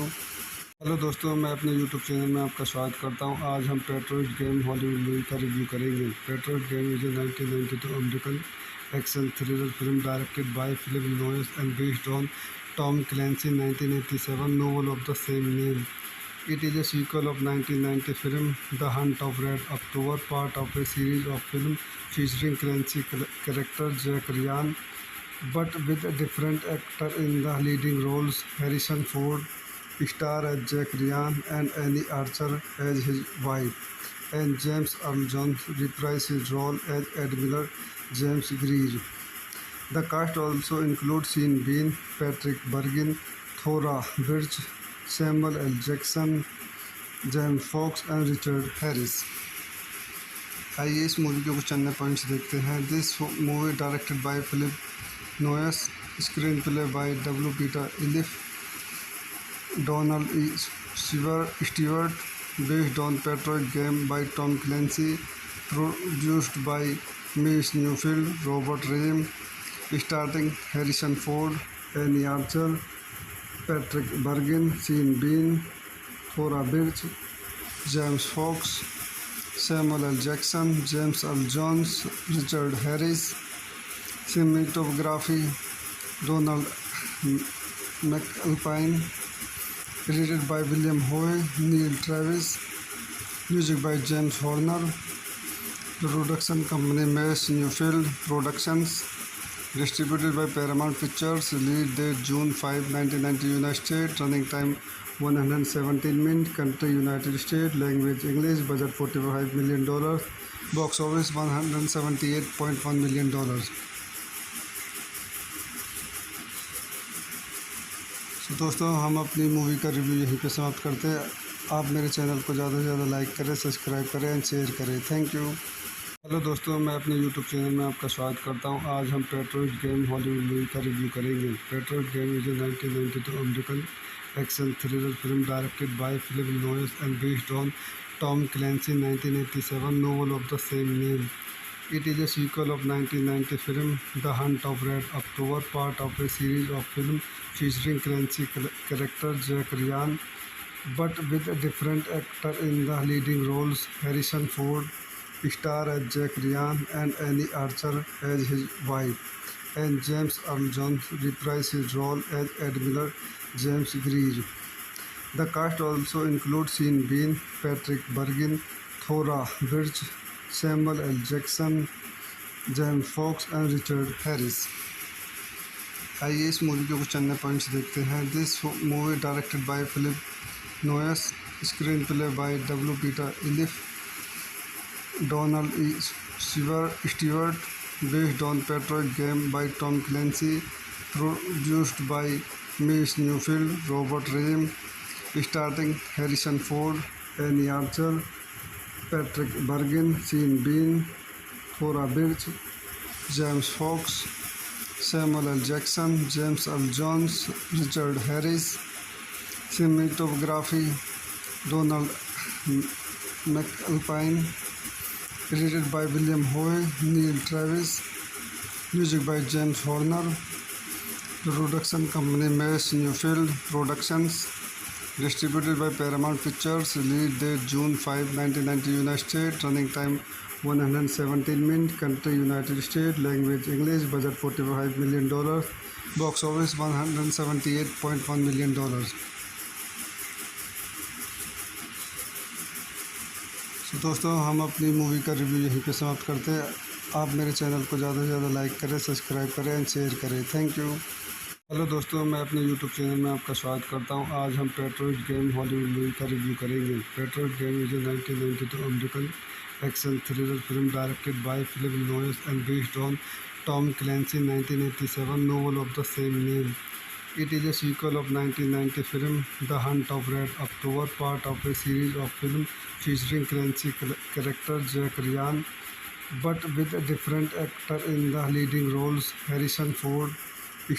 हेलो दोस्तों, मैं अपने यूट्यूब चैनल में आपका स्वागत करता हूं। आज हम पेट्रोइड गेम हॉलीवुड मूवी का रिव्यू करेंगे। Patriot game is a 1992 American action thriller film directed by Philip Noyce and based on Tom Clancy 1987 novel of the same name. It is a sequel of 1990 film The Hunt of Red October, part of a series of films featuring Clancy character Jack Ryan, but with a different actor in the leading roles. Harrison Ford star as Jack Ryan and Annie Archer as his wife, and James Earl Jones reprised his role as Admiral James Greer. The cast also includes Sean Bean, Patrick Bergin, Thora Birch, Samuel L. Jackson, James Fox and Richard Harris. आइए इस movie के कुछ अन्य points देखते हैं। This movie directed by Philip Noyce, screenplay by W Peter Iliff, Donald E. Stewart, based on Patriot game by Tom Clancy, produced by Miss Newfield, Robert Rame, starring Harrison Ford, Annie Archer, Patrick Bergin, Sean Bean, Thora Birch, James Fox, Samuel L. Jackson, James Earl Jones, Richard Harris. Cinematography Donald McAlpine, edited by William Howe, Neil Travis, music by James Horner. The production company Mass Newfield Productions, distributed by Paramount Pictures. Release date June 5, 1990, United States. Running time 117 minutes. Country United States. Language English. Budget $45 million. Box office $178.1 million. तो दोस्तों हम अपनी movie का review यहीं पे समाप्त करते हैं। आप मेरे चैनल को ज़्यादा से ज़्यादा लाइक करें, सब्सक्राइब करें एंड शेयर करें। Thank you. हेलो दोस्तों, मैं अपने यूट्यूब चैनल में आपका स्वागत करता हूं। आज हम पेट्रोइट गेम हॉलीवुड मूवी का रिव्यू करेंगे। Patriot game is a 1992 American action thriller film directed by Philip Noyce and based on Tom Clancy 1987 novel of the same name. It is a sequel of 1990 film The Hunt of Red October, part of a series of films featuring Clancy character Jack Ryan, but with a different actor in the leading roles. Harrison Ford star as Jack Ryan and Annie Archer as his wife, and James Earl Jones reprised his role as Admiral James Greer. The cast also includes Sean Bean, Patrick Bergin, Thora Birch, Samuel L. Jackson, James Fox and Richard Harris. आइए इस movie के कुछ अन्य points देखते हैं। This movie directed by Philip Noyce, screenplay by W Peter Iliff, Donald E. Stewart, based on Patriot game by Tom Clancy, produced by Mass Newfield, Robert Rehme, starring Harrison Ford, Annie Archer, Patrick Bergin, Sean Bean, Thora Birch, James Fox, Samuel L. Jackson, James Earl Jones, Richard Harris. Cinematography Donald McAlpine, edited by William Howe, Neil Travis, music by James Horner. The production company Mass Newfield Productions, distributed by Paramount Pictures. Release date June 5, 1990, United States. Running time 117 minutes. Country United States. Language English. Budget $45 million. Box office $178.1 million. तो दोस्तों हम अपनी movie का review यहीं पे समाप्त करते हैं। आप मेरे चैनल को ज़्यादा से ज़्यादा लाइक करें, सब्सक्राइब करें एंड शेयर करें। Thank you. हेलो दोस्तों, मैं अपने यूट्यूब चैनल में आपका स्वागत करता हूं। आज हम पेट्रोइट गेम हॉलीवुड मूवी का रिव्यू करेंगे। Patriot game is a 1992 American action thriller film directed by Philip Noyce and based on Tom Clancy 1987 novel of the same name. It is a sequel of 1990 film The Hunt of Red October, part of a series of films featuring Clancy character Jack Ryan, but with a different actor in the leading roles. Harrison Ford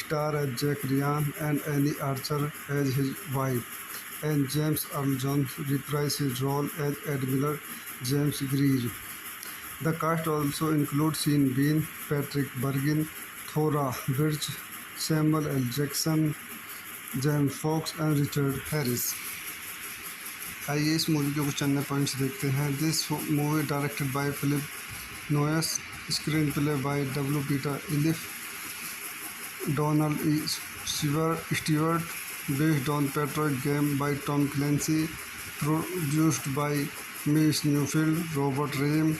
star as Jack Ryan and Annie Archer as his wife, and James Earl Jones reprised his role as Admiral James Greer. The cast also includes Sean Bean, Patrick Bergin, Thora Birch, Samuel L. Jackson, James Fox and Richard Harris. आइए इस movie के कुछ अन्य points देखते हैं। This movie directed by Philip Noyce, screenplay by W Peter Iliff, Donald E. Stewart, based on Patriot game by Tom Clancy, produced by Mass Newfield, Robert Rehme,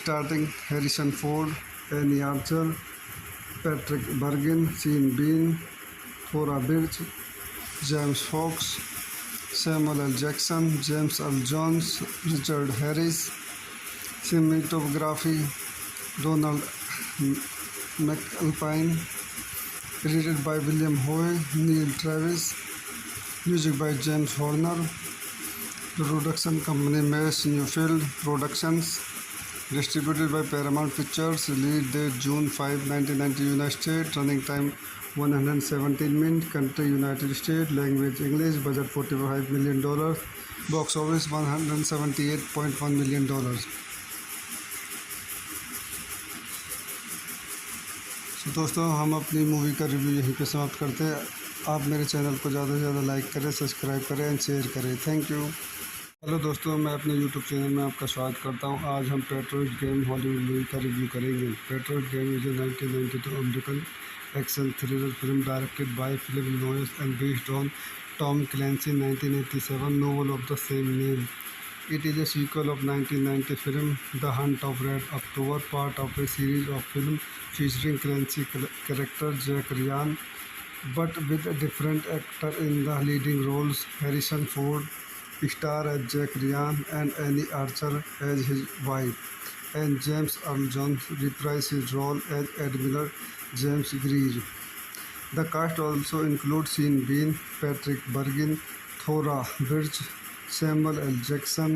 starring Harrison Ford, Annie Archer, Patrick Bergin, Sean Bean, Thora Birch, James Fox, Samuel L. Jackson, James Earl Jones, Richard Harris. Cinematography Donald McAlpine, edited by William Howe, Neil Travis, music by James Horner. The production company Mass Newfield Productions, distributed by Paramount Pictures. Release date June 5, 1990, United States. Running time 117 minutes. Country United States. Language English. Budget $45 million. Box office $178.1 million. तो दोस्तों हम अपनी movie का review यहीं पे समाप्त करते हैं। आप मेरे चैनल को ज़्यादा से ज़्यादा लाइक करें, सब्सक्राइब करें एंड शेयर करें। Thank you. हेलो दोस्तों, मैं अपने यूट्यूब चैनल में आपका स्वागत करता हूं। आज हम पेट्रोइट गेम हॉलीवुड मूवी का रिव्यू करेंगे। Patriot game is a 1992 American action thriller film directed by Philip Noyce and based on Tom Clancy 1987 novel of the same name. It is a sequel of 1990 film The Hunt of Red October, part of a series of films featuring Clancy character Jack Ryan, but with a different actor in the leading roles. Harrison Ford star as Jack Ryan and Annie Archer as his wife, and James Earl Jones reprised his role as Admiral James Greer. The cast also includes Sean Bean, Patrick Bergin, Thora Birch, Samuel L. Jackson,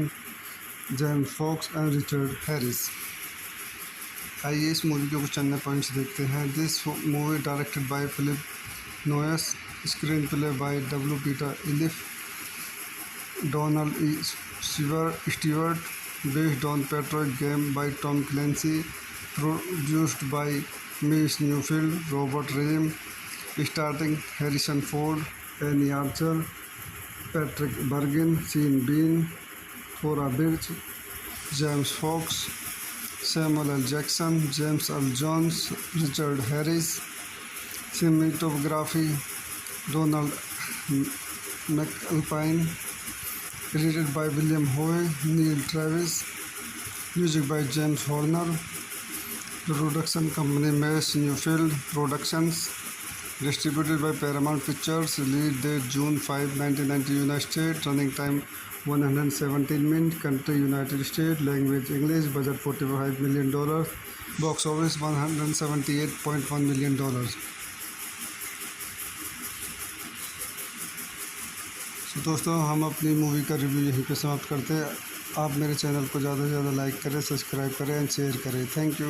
James Fox and Richard Harris. आइए इस movie के कुछ अन्य points देखते हैं। This movie directed by Philip Noyce, screenplay by W Peter Iliff, Donald E Stewart, based on Patriot game by Tom Clancy, produced by Mace Neufeld, Robert Rehme, starting Harrison Ford, Anne Archer, Patrick Bergin, Sean Bean, Thora Birch, James Fox, Samuel L. Jackson, James Earl Jones, Richard Harris. Cinematography Donald McAlpine. Edited by William Howe, Neil Travis. Music by James Horner. Production company Mace Newfield Productions. Distributed by Paramount Pictures. Release date June 5, 1990, United States. Running time 117 minutes. Country United States. Language English. Budget $45 million. Box office $178.1 million. तो दोस्तों, हम अपनी movie का review यहीं पे समाप्त करते हैं। आप मेरे चैनल को ज़्यादा से ज़्यादा लाइक करें, सब्सक्राइब करें एंड शेयर करें। Thank you.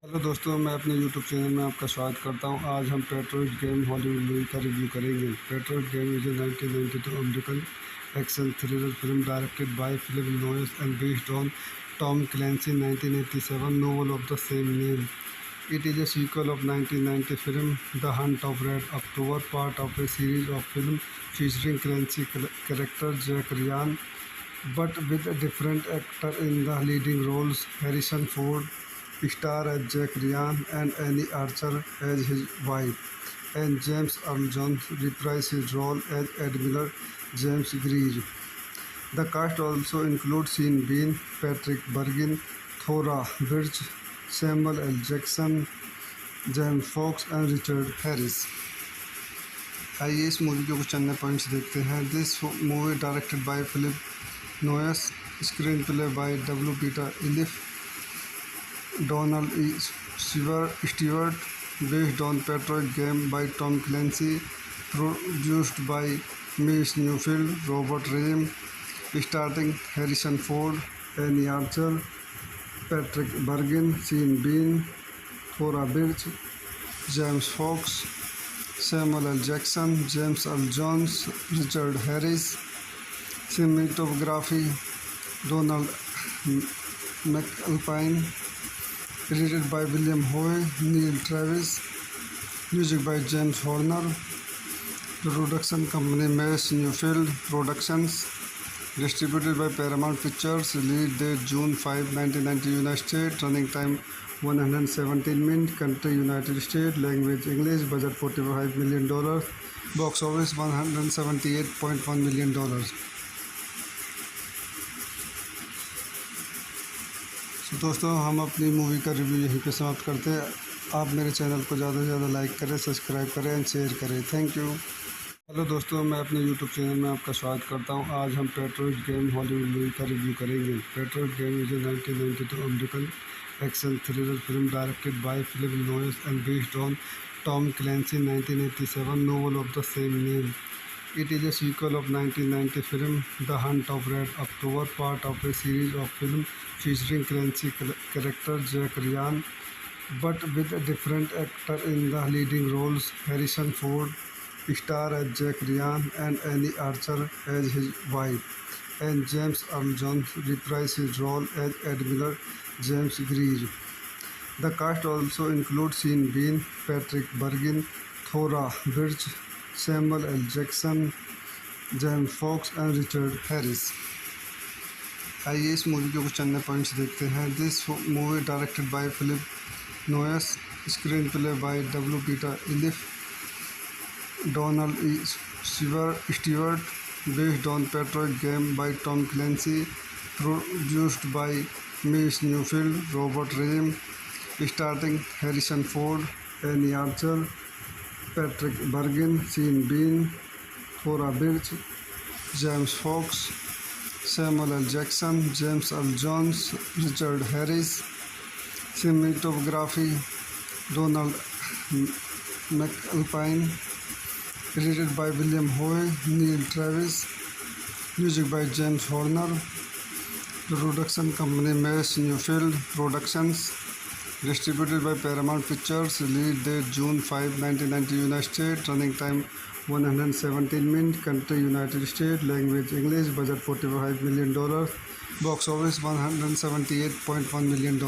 हेलो दोस्तों, मैं अपने यूट्यूब चैनल में आपका स्वागत करता हूं। आज हम पेट्रोइट गेम हॉलीवुड मूवी का रिव्यू करेंगे। Patriot game is a 1992 American action thriller film directed by Philip Noyce and based on Tom Clancy 1987 novel of the same name. It is a sequel of 1990 film The Hunt of Red October, part of a series of films featuring Clancy character Jack Ryan, but with a different actor in the leading roles. Harrison Ford star as Jack Ryan and Annie Archer as his wife, and James Earl Jones reprised his role as Admiral James Greer. The cast also includes Sean Bean, Patrick Bergin, Thora Birch, Samuel L. Jackson, James Fox and Richard Harris. आइए इस movie के कुछ अन्य points देखते हैं। This movie directed by Philip Noyce, screenplay by W Peter Iliff, Donald E. Stewart, based on Patriot game by Tom Clancy, produced by Miss Newfield, Robert Rame, starring Harrison Ford, Annie Archer, Patrick Bergin, Sean Bean, Thora Birch, James Fox, Samuel L. Jackson, James Earl Jones, Richard Harris. Cinematography Donald McAlpine. Edited by William Howe, Neil Travis. Music by James Horner. Production company Mace Newfield Productions. Distributed by Paramount Pictures. Release date June 5, 1990, United States. Running time 117 minutes. Country United States. Language English. Budget $45 million. Box office $178.1 million. तो दोस्तों, हम अपनी movie का review यहीं पे समाप्त करते हैं। आप मेरे चैनल को ज़्यादा से ज़्यादा लाइक करें, सब्सक्राइब करें एंड शेयर करें। Thank you. हेलो दोस्तों, मैं अपने यूट्यूब चैनल में आपका स्वागत करता हूं। आज हम पेट्रोइट गेम हॉलीवुड मूवी का रिव्यू करेंगे। Patriot game is a 1992 American action thriller film directed by Philip Noyce and based on Tom Clancy 1987 novel of the same name. It is a sequel of 1990 film The Hunt of Red October, part of a series of films featuring Clancy character Jack Ryan, but with a different actor in the leading roles. Harrison Ford star as Jack Ryan and Annie Archer as his wife, and James Earl Jones reprised his role as Admiral James Greer. The cast also includes Sean Bean, Patrick Bergin, Thora Birch, Samuel L. Jackson, James Fox and Richard Harris. आइए इस movie के कुछ अन्य points देखते हैं। This movie directed by Philip Noyce, screenplay by W Peter Iliff, Donald E Stewart, based on Patriot game by Tom Clancy, produced by Mies Newfield, Robert Rehme, starring Harrison Ford, Annie Archer, Patrick Bergin, Sean Bean, Thora Birch, James Fox, Samuel L. Jackson, James Earl Jones, Richard Harris. Cinematography Donald McAlpine. Edited by William Howe, Neil Travis. Music by James Horner. Production company Mies Newfield Productions. Distributed by Paramount Pictures. Release date June 5, 1990, United States. Running time 117 minutes. Country United States. Language English. Budget $45 million. Box office $178.1 million.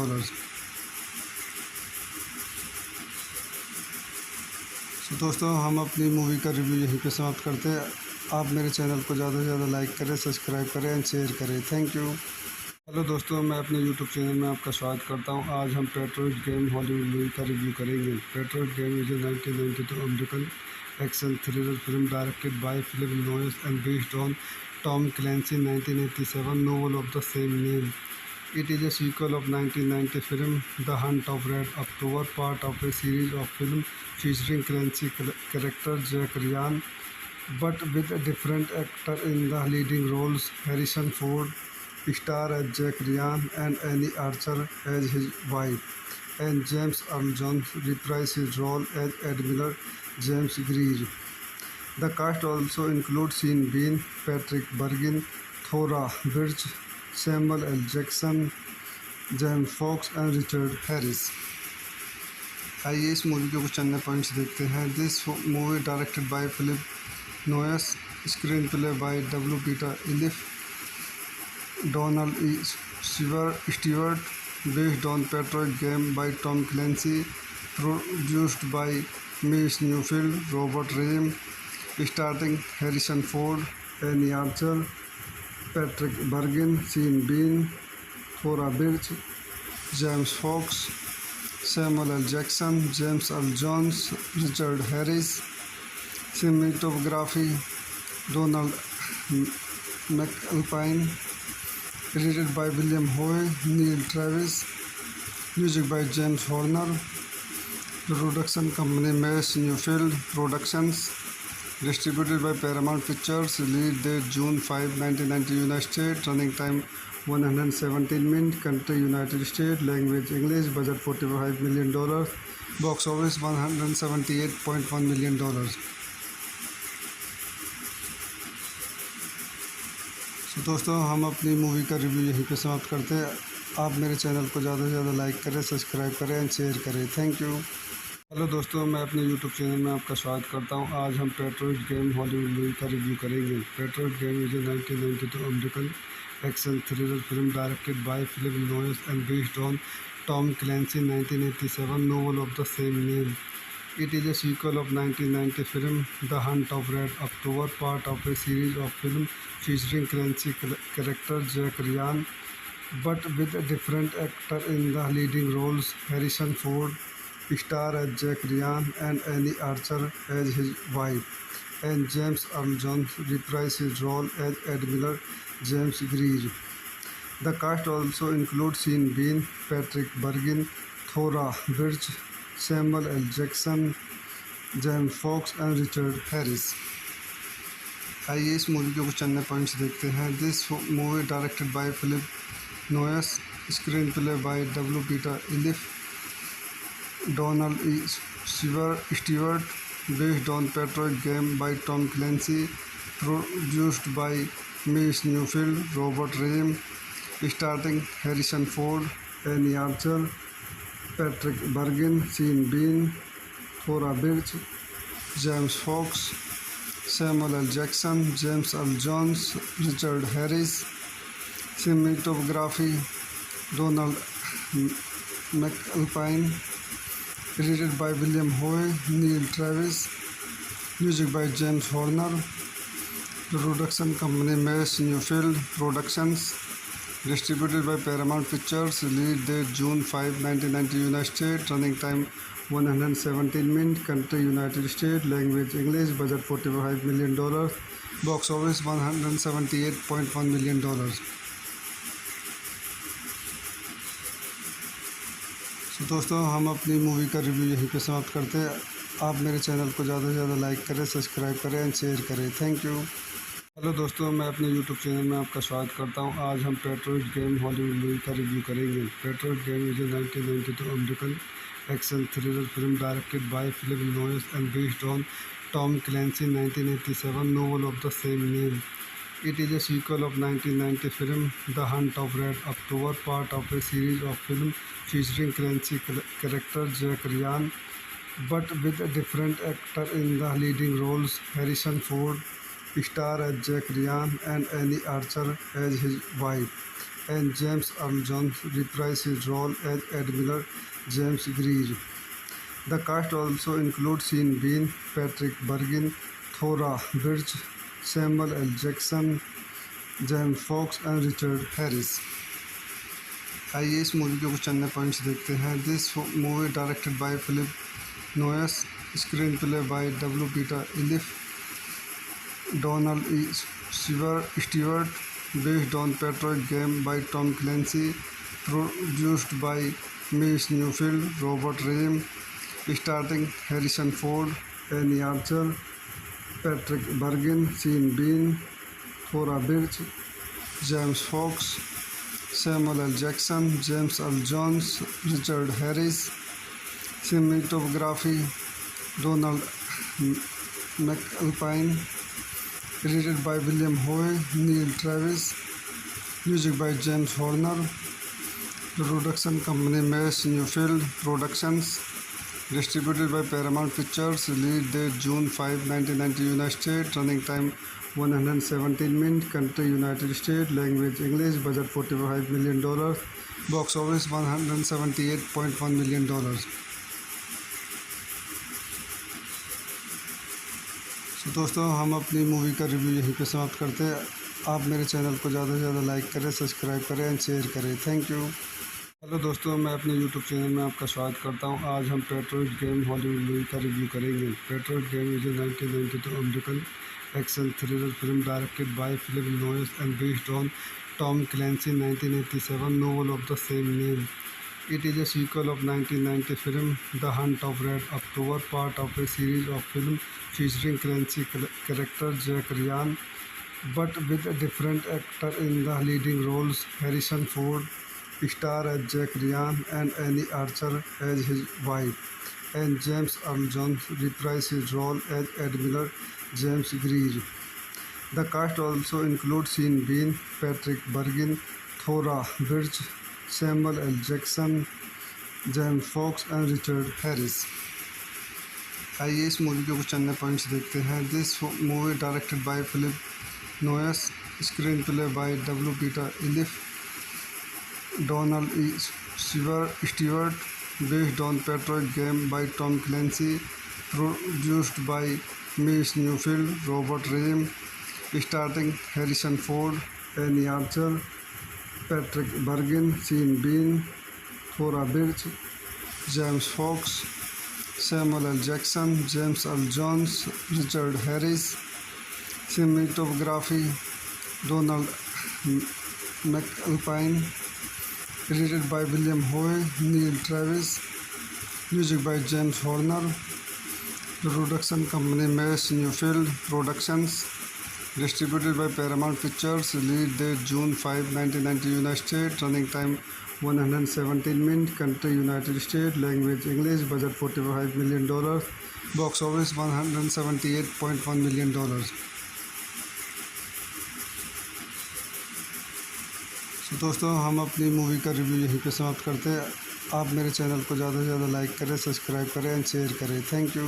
तो दोस्तों हम अपनी movie का review यहीं पे समाप्त करते हैं। आप मेरे चैनल को ज़्यादा से ज़्यादा लाइक करें, सब्सक्राइब करें एंड शेयर करें। Thank you. हेलो दोस्तों, मैं अपने यूट्यूब चैनल में आपका स्वागत करता हूं। आज हम पेट्रोइट गेम हॉलीवुड मूवी का रिव्यू करेंगे। Patriot game is a 1992 American action thriller film directed by Philip Noyce and based on Tom Clancy 1987 novel of the same name. It is a sequel of 1990 film The Hunt of Red October, part of a series of films featuring Clancy character Jack Ryan, but with a different actor in the leading roles. Harrison Ford star as Jack Ryan and Annie Archer as his wife, and James Earl Jones reprised his role as Admiral James Greer. The cast also includes Sean Bean, Patrick Bergin, Thora Birch, Samuel L. Jackson, James Fox and Richard Harris. आइए इस movie के कुछ अन्य points देखते हैं। This movie directed by Philip Noyce, screenplay by W Peter Iliff, Donald E Stewart, based on Patriot game by Tom Clancy, produced by Mies Newfield, Robert Rehme, starring Harrison Ford, Annie Archer, Patrick Bergin, Sean Bean, Thora Birch, James Fox, Samuel L. Jackson, James Earl Jones, Richard Harris. Cinematography Donald McAlpine. Edited by William Howe, Neil Travis. Music by James Horner. Production company Mies Newfield Productions. Distributed by Paramount Pictures. Release date June 5, 1990, United States. Running time 117 minutes. Country United States. Language English. Budget $45 million. Box office $178.1 million. तो दोस्तों हम अपनी movie का review यहीं पे समाप्त करते हैं। आप मेरे चैनल को ज़्यादा से ज़्यादा लाइक करें, सब्सक्राइब करें एंड शेयर करें। Thank you. हेलो दोस्तों, मैं अपने यूट्यूब चैनल में आपका स्वागत करता हूं। आज हम पेट्रोइट गेम हॉलीवुड मूवी का रिव्यू करेंगे। Patriot game is a 1992 American action thriller film directed by Philip Noyce and based on Tom Clancy 1987 novel of the same name. It is a sequel of 1990 film The Hunt of Red October, part of a series of films featuring Clancy character Jack Ryan, but with a different actor in the leading roles. Harrison Ford star as Jack Ryan and Annie Archer as his wife, and James Earl Jones reprised his role as Admiral James Greer. The cast also includes Sean Bean, Patrick Bergin, Thora Birch, Samuel L. Jackson, James Fox and Richard Harris. आइए इस movie के कुछ अन्य points देखते हैं। This movie directed by Philip Noyce, screenplay by W Peter Iliff, Donald E Stewart, based on Patriot game by Tom Clancy, produced by Mies Newfield, Robert Rehme, starring Harrison Ford, Annie Archer, Patrick Bergin, Sean Bean, Thora Birch, James Fox, Samuel L. Jackson, James Earl Jones, Richard Harris. Cinematography Donald McAlpine. Edited by William Howe, Neil Travis. Music by James Horner. Production company Mies Newfield Productions. Distributed by Paramount Pictures. Release date June 5, 1990, United States. Running time 117 minutes. Country United States. Language English. Budget $45 million. Box office $178.1 million. तो दोस्तों हम अपनी movie का review यहीं पे समाप्त करते हैं। आप मेरे चैनल को ज़्यादा से ज़्यादा लाइक करें, सब्सक्राइब करें एंड शेयर करें। Thank you. हेलो दोस्तों, मैं अपने यूट्यूब चैनल में आपका स्वागत करता हूं। आज हम पेट्रोइड गेम हॉलीवुड मूवी का रिव्यू करेंगे। Patriot game is a 1992 American action thriller film directed by Philip Noyce and based on Tom Clancy 1987 novel of the same name. It is a sequel of 1990 film The Hunt of Red October, part of a series of films featuring Clancy character Jack Ryan, but with a different actor in the leading roles. Harrison Ford star as Jack Ryan and Annie Archer as his wife, and James Earl Jones reprised his role as Admiral James Greer. The cast also includes Sean Bean, Patrick Bergin, Thora Birch, Samuel L. Jackson, James Fox and Richard Harris. आइए इस movie के कुछ अन्य points देखते हैं। This movie directed by Philip Noyce, screenplay by W Peter Iliff, Donald E Stewart, based on Patriot game by Tom Clancy, produced by Mace Neufeld, Robert Rehme, starting Harrison Ford, Anne Archer, Patrick Bergin, Sean Bean, Thora Birch, James Fox, Samuel L. Jackson, James Earl Jones, Richard Harris. Cinematography Donald McAlpine. Edited by William Howe, Neil Travis. Music by James Horner. Production company Mass Newfield Productions. Distributed by Paramount Pictures. Release date June 5, 1990, United States. Running time 117 minutes. Country United States. Language English. Budget $45 million. Box office $178.1 million. तो दोस्तों हम अपनी movie का review यहीं पे समाप्त करते हैं। आप मेरे चैनल को ज़्यादा से ज़्यादा लाइक करें, सब्सक्राइब करें एंड शेयर करें। Thank you. हेलो दोस्तों, मैं अपने यूट्यूब चैनल में आपका स्वागत करता हूं। आज हम पेट्रोइड गेम हॉलीवुड मूवी का रिव्यू करेंगे। Patriot game is a 1992 American action thriller film directed by Philip Noyce and based on Tom Clancy 1987 novel of the same name. It is a sequel of 1990 film The Hunt of Red October, part of a series of films featuring Clancy character Jack Ryan, but with a different actor in the leading roles. Harrison Ford star as Jack Ryan and Annie Archer as his wife, and James Earl Jones reprised his role as Admiral James Greer. The cast also includes Sean Bean, Patrick Bergin, Thora Birch, Samuel L. Jackson, James Fox and Richard Harris. आइए इस movie के कुछ अन्य points देखते हैं। This movie directed by Philip Noyce, screenplay by W Peter Iliff, Donald E. Stewart, based on Patriot game by Tom Clancy, produced by Miss Newfield, Robert Ream, starring Harrison Ford, Annie Archer, Patrick Bergin, Sean Bean, Thora Birch, James Fox, Samuel L. Jackson, James Earl Jones, Richard Harris. Cinematography Donald McAlpine. Edited by William Howe, Neil Travis. Music by James Horner. Production company Mass Newfield Productions. Distributed by Paramount Pictures. Release date June 5, 1990, United States. Running time 117 minutes. Country United States. Language English. Budget $45 million. Box office $178.1 million. तो दोस्तों हम अपनी movie का review यहीं पे समाप्त करते हैं। आप मेरे चैनल को ज़्यादा से ज़्यादा लाइक करें, सब्सक्राइब करें एंड शेयर करें। Thank you.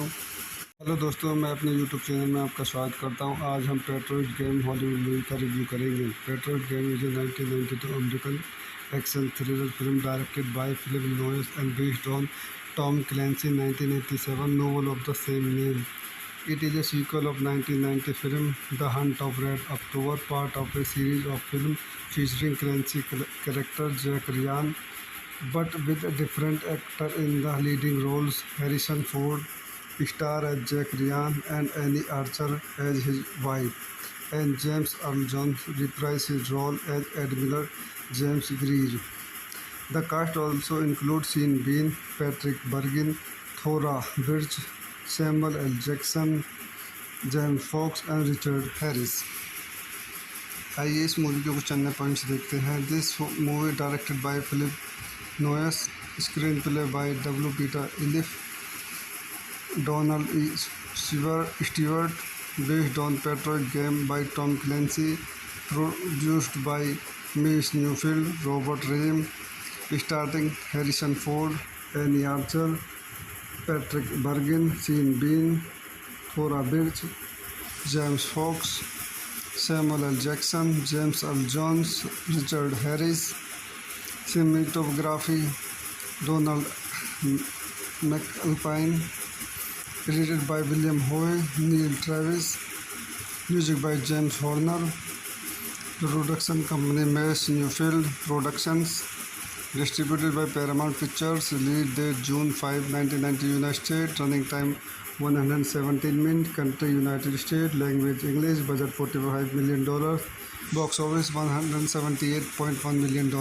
हेलो दोस्तों, मैं अपने यूट्यूब चैनल में आपका स्वागत करता हूं। आज हम पेट्रोइड गेम हॉलीवुड मूवी का रिव्यू करेंगे। Patriot game is a 1992 American action thriller film directed by Philip Noyce and based on Tom Clancy 1987 novel of the same name. It is a sequel of 1990 film The Hunt of Red October, part of a series of films featuring Clancy character Jack Ryan, but with a different actor in the leading roles. Harrison Ford star as Jack Ryan and Annie Archer as his wife, and James Earl Jones reprised his role as Admiral James Greer. The cast also includes Sean Bean, Patrick Bergin, Thora Birch, Samuel L. Jackson, James Fox and Richard Harris. आइए इस movie के कुछ अन्य points देखते हैं। This movie directed by Philip Noyce, screenplay by W Peter Iliff, Donald E Stewart, based on Patriot game by Tom Clancy, produced by Mace Neufeld, Robert Rehme, starting Harrison Ford, Anne Archer, Patrick Bergin, Sean Bean, Thora Birch, James Fox, Samuel L. Jackson, James Earl Jones, Richard Harris. Cinematography Donald McAlpine. Edited by William Howe, Neil Travis. Music by James Horner. Production company Mace Newfield Productions. Distributed by Paramount Pictures. Release date June 5, 1990, United States. Running time 117 minutes. Country United States. Language English. Budget $45 million. Box office $178.1 million.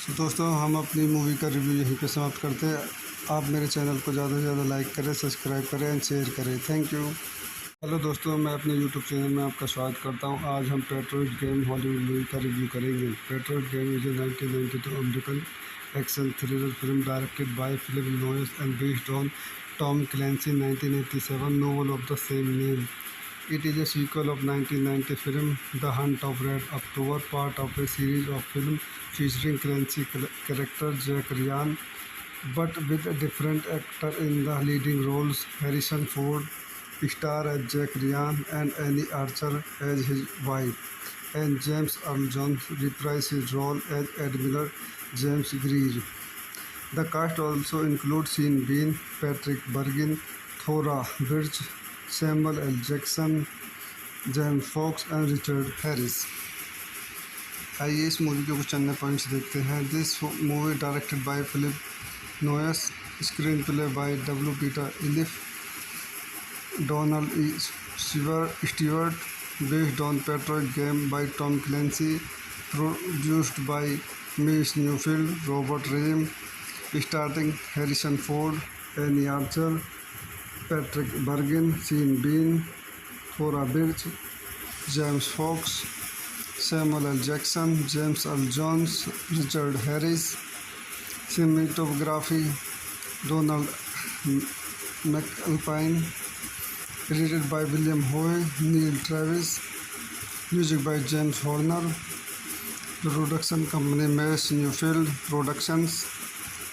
तो दोस्तों हम अपनी movie का review यहीं पे समाप्त करते हैं। आप मेरे चैनल को ज़्यादा से ज़्यादा लाइक करें, सब्सक्राइब करें एंड शेयर करें। Thank you. हेलो दोस्तों, मैं अपने यूट्यूब चैनल में आपका स्वागत करता हूं। आज हम पेट्रोइड गेम हॉलीवुड मूवी का रिव्यू करेंगे। Patriot game is a 1992 American action thriller film directed by Philip Noyce and based on Tom Clancy 1987 novel of the same name. It is a sequel of 1990 film The Hunt of Red October, part of a series of films featuring Clancy character Jack Ryan, but with a different actor in the leading roles. Harrison Ford star as Jack Ryan and Annie Archer as his wife, and James Earl Jones reprised his role as Admiral James Greer. The cast also includes Sean Bean, Patrick Bergin, Thora Birch, Samuel L. Jackson, James Fox and Richard Harris. आइए इस movie के कुछ अन्य points देखते हैं। This movie directed by Philip Noyce, screenplay by W Peter Iliff, Donald E. Stewart, based on Patriot game by Tom Clancy, produced by Miss Newfield, Robert Ream, starring Harrison Ford, Annie Archer, Patrick Bergin, Sean Bean, Thora Birch, James Fox, Samuel L. Jackson, James Earl Jones, Richard Harris. Cinematography Donald McAlpine. Edited by William Howe, Neil Travis. Music by James Horner. Production company Mace Newfield Productions.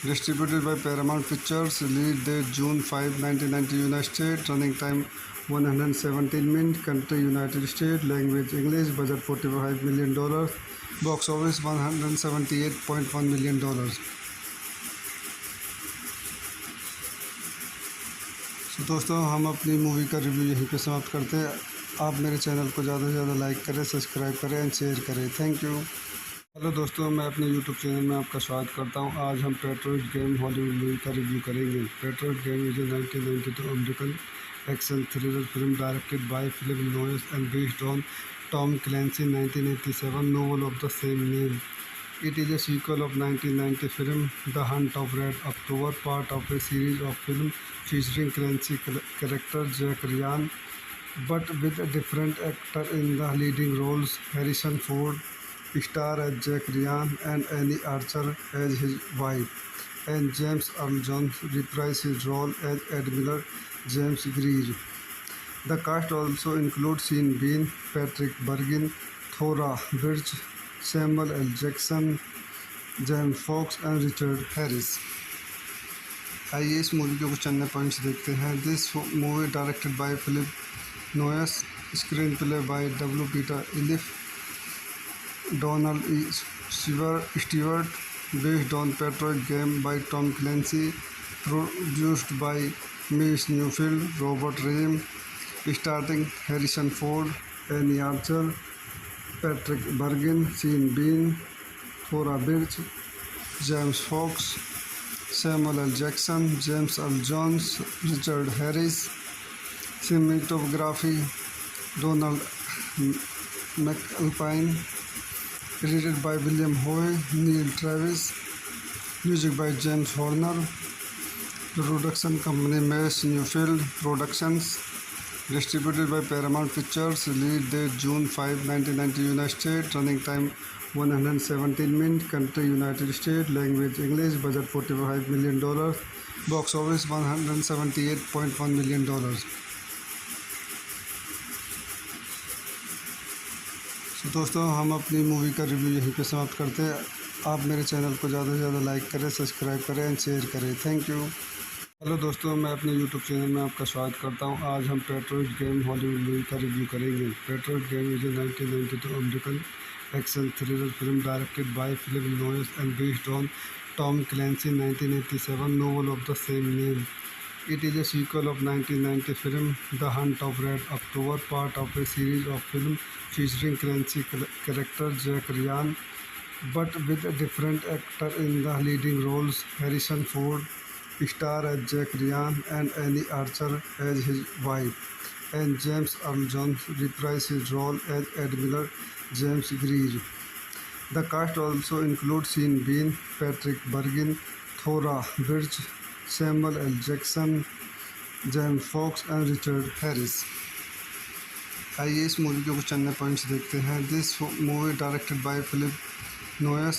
Distributed by Paramount Pictures. Release date June 5, 1990, United States. Running time 117 minutes. Country United States. Language English. Budget $45 million. Box office $178.1 million. तो दोस्तों हम अपनी movie का review यहीं पे समाप्त करते हैं। आप मेरे चैनल को ज़्यादा से ज़्यादा लाइक करें, सब्सक्राइब करें एंड शेयर करें। Thank you. हेलो दोस्तों, मैं अपने यूट्यूब चैनल में आपका स्वागत करता हूं। आज हम पेट्रोइड गेम हॉलीवुड मूवी का रिव्यू करेंगे। Patriot game is a 1992 American action thriller film directed by Philip Noyce and based on Tom Clancy 1987 novel of the same name. It is a sequel of 1990 film The Hunt of Red October, part of a series of films featuring Clancy character Jack Ryan, but with a different actor in the leading roles. Harrison Ford star as Jack Ryan and Annie Archer as his wife, and James Earl Jones reprised his role as Admiral James Greer. The cast also includes Sean Bean, Patrick Bergin, Thora Birch, Samuel L. Jackson, James Fox and Richard Harris. आइए इस movie के कुछ अन्य points देखते हैं। This movie directed by Philip Noyce, screenplay by W Peter Iliff, Donald E. Stewart, based on Patriot game by Tom Clancy, produced by Mace Newfield, Robert Rame, starring Harrison Ford, Annie Archer, Patrick Bergin, Sean Bean, Thora Birch, James Fox, Samuel L. Jackson, James Earl Jones, Richard Harris. Cinematography Donald McAlpine. Edited by William Howe, Neil Travis. Music by James Horner. Production company Mace Newfield Productions. Distributed by Paramount Pictures. Release date June 5, 1990, United States. Running time 117 minutes. Country United States. Language English. Budget $45 million. Box office $178.1 million. तो दोस्तों हम अपनी movie का review यहीं पे समाप्त करते हैं। आप मेरे चैनल को ज़्यादा से ज़्यादा लाइक करें, सब्सक्राइब करें एंड शेयर करें। Thank you. हेलो दोस्तों, मैं अपने यूट्यूब चैनल में आपका स्वागत करता हूं। आज हम पेट्रोइट गेम हॉलीवुड मूवी का रिव्यू करेंगे। Patriot game is a 1992 American action thriller film directed by Philip Noyce and based on Tom Clancy 1987 novel of the same name. It is a sequel of 1990 film The Hunt of Red October, part of a series of films featuring Clancy character Jack Ryan, but with a different actor in the leading roles. Harrison Ford star as Jack Ryan and Annie Archer as his wife, and James Earl Jones reprised his role as Admiral James Greer. The cast also includes Sean Bean, Patrick Bergin, Thora Birch, Samuel L. Jackson, James Fox and Richard Harris. आइए इस movie के कुछ अन्य points देखते हैं। This movie directed by Philip Noyce,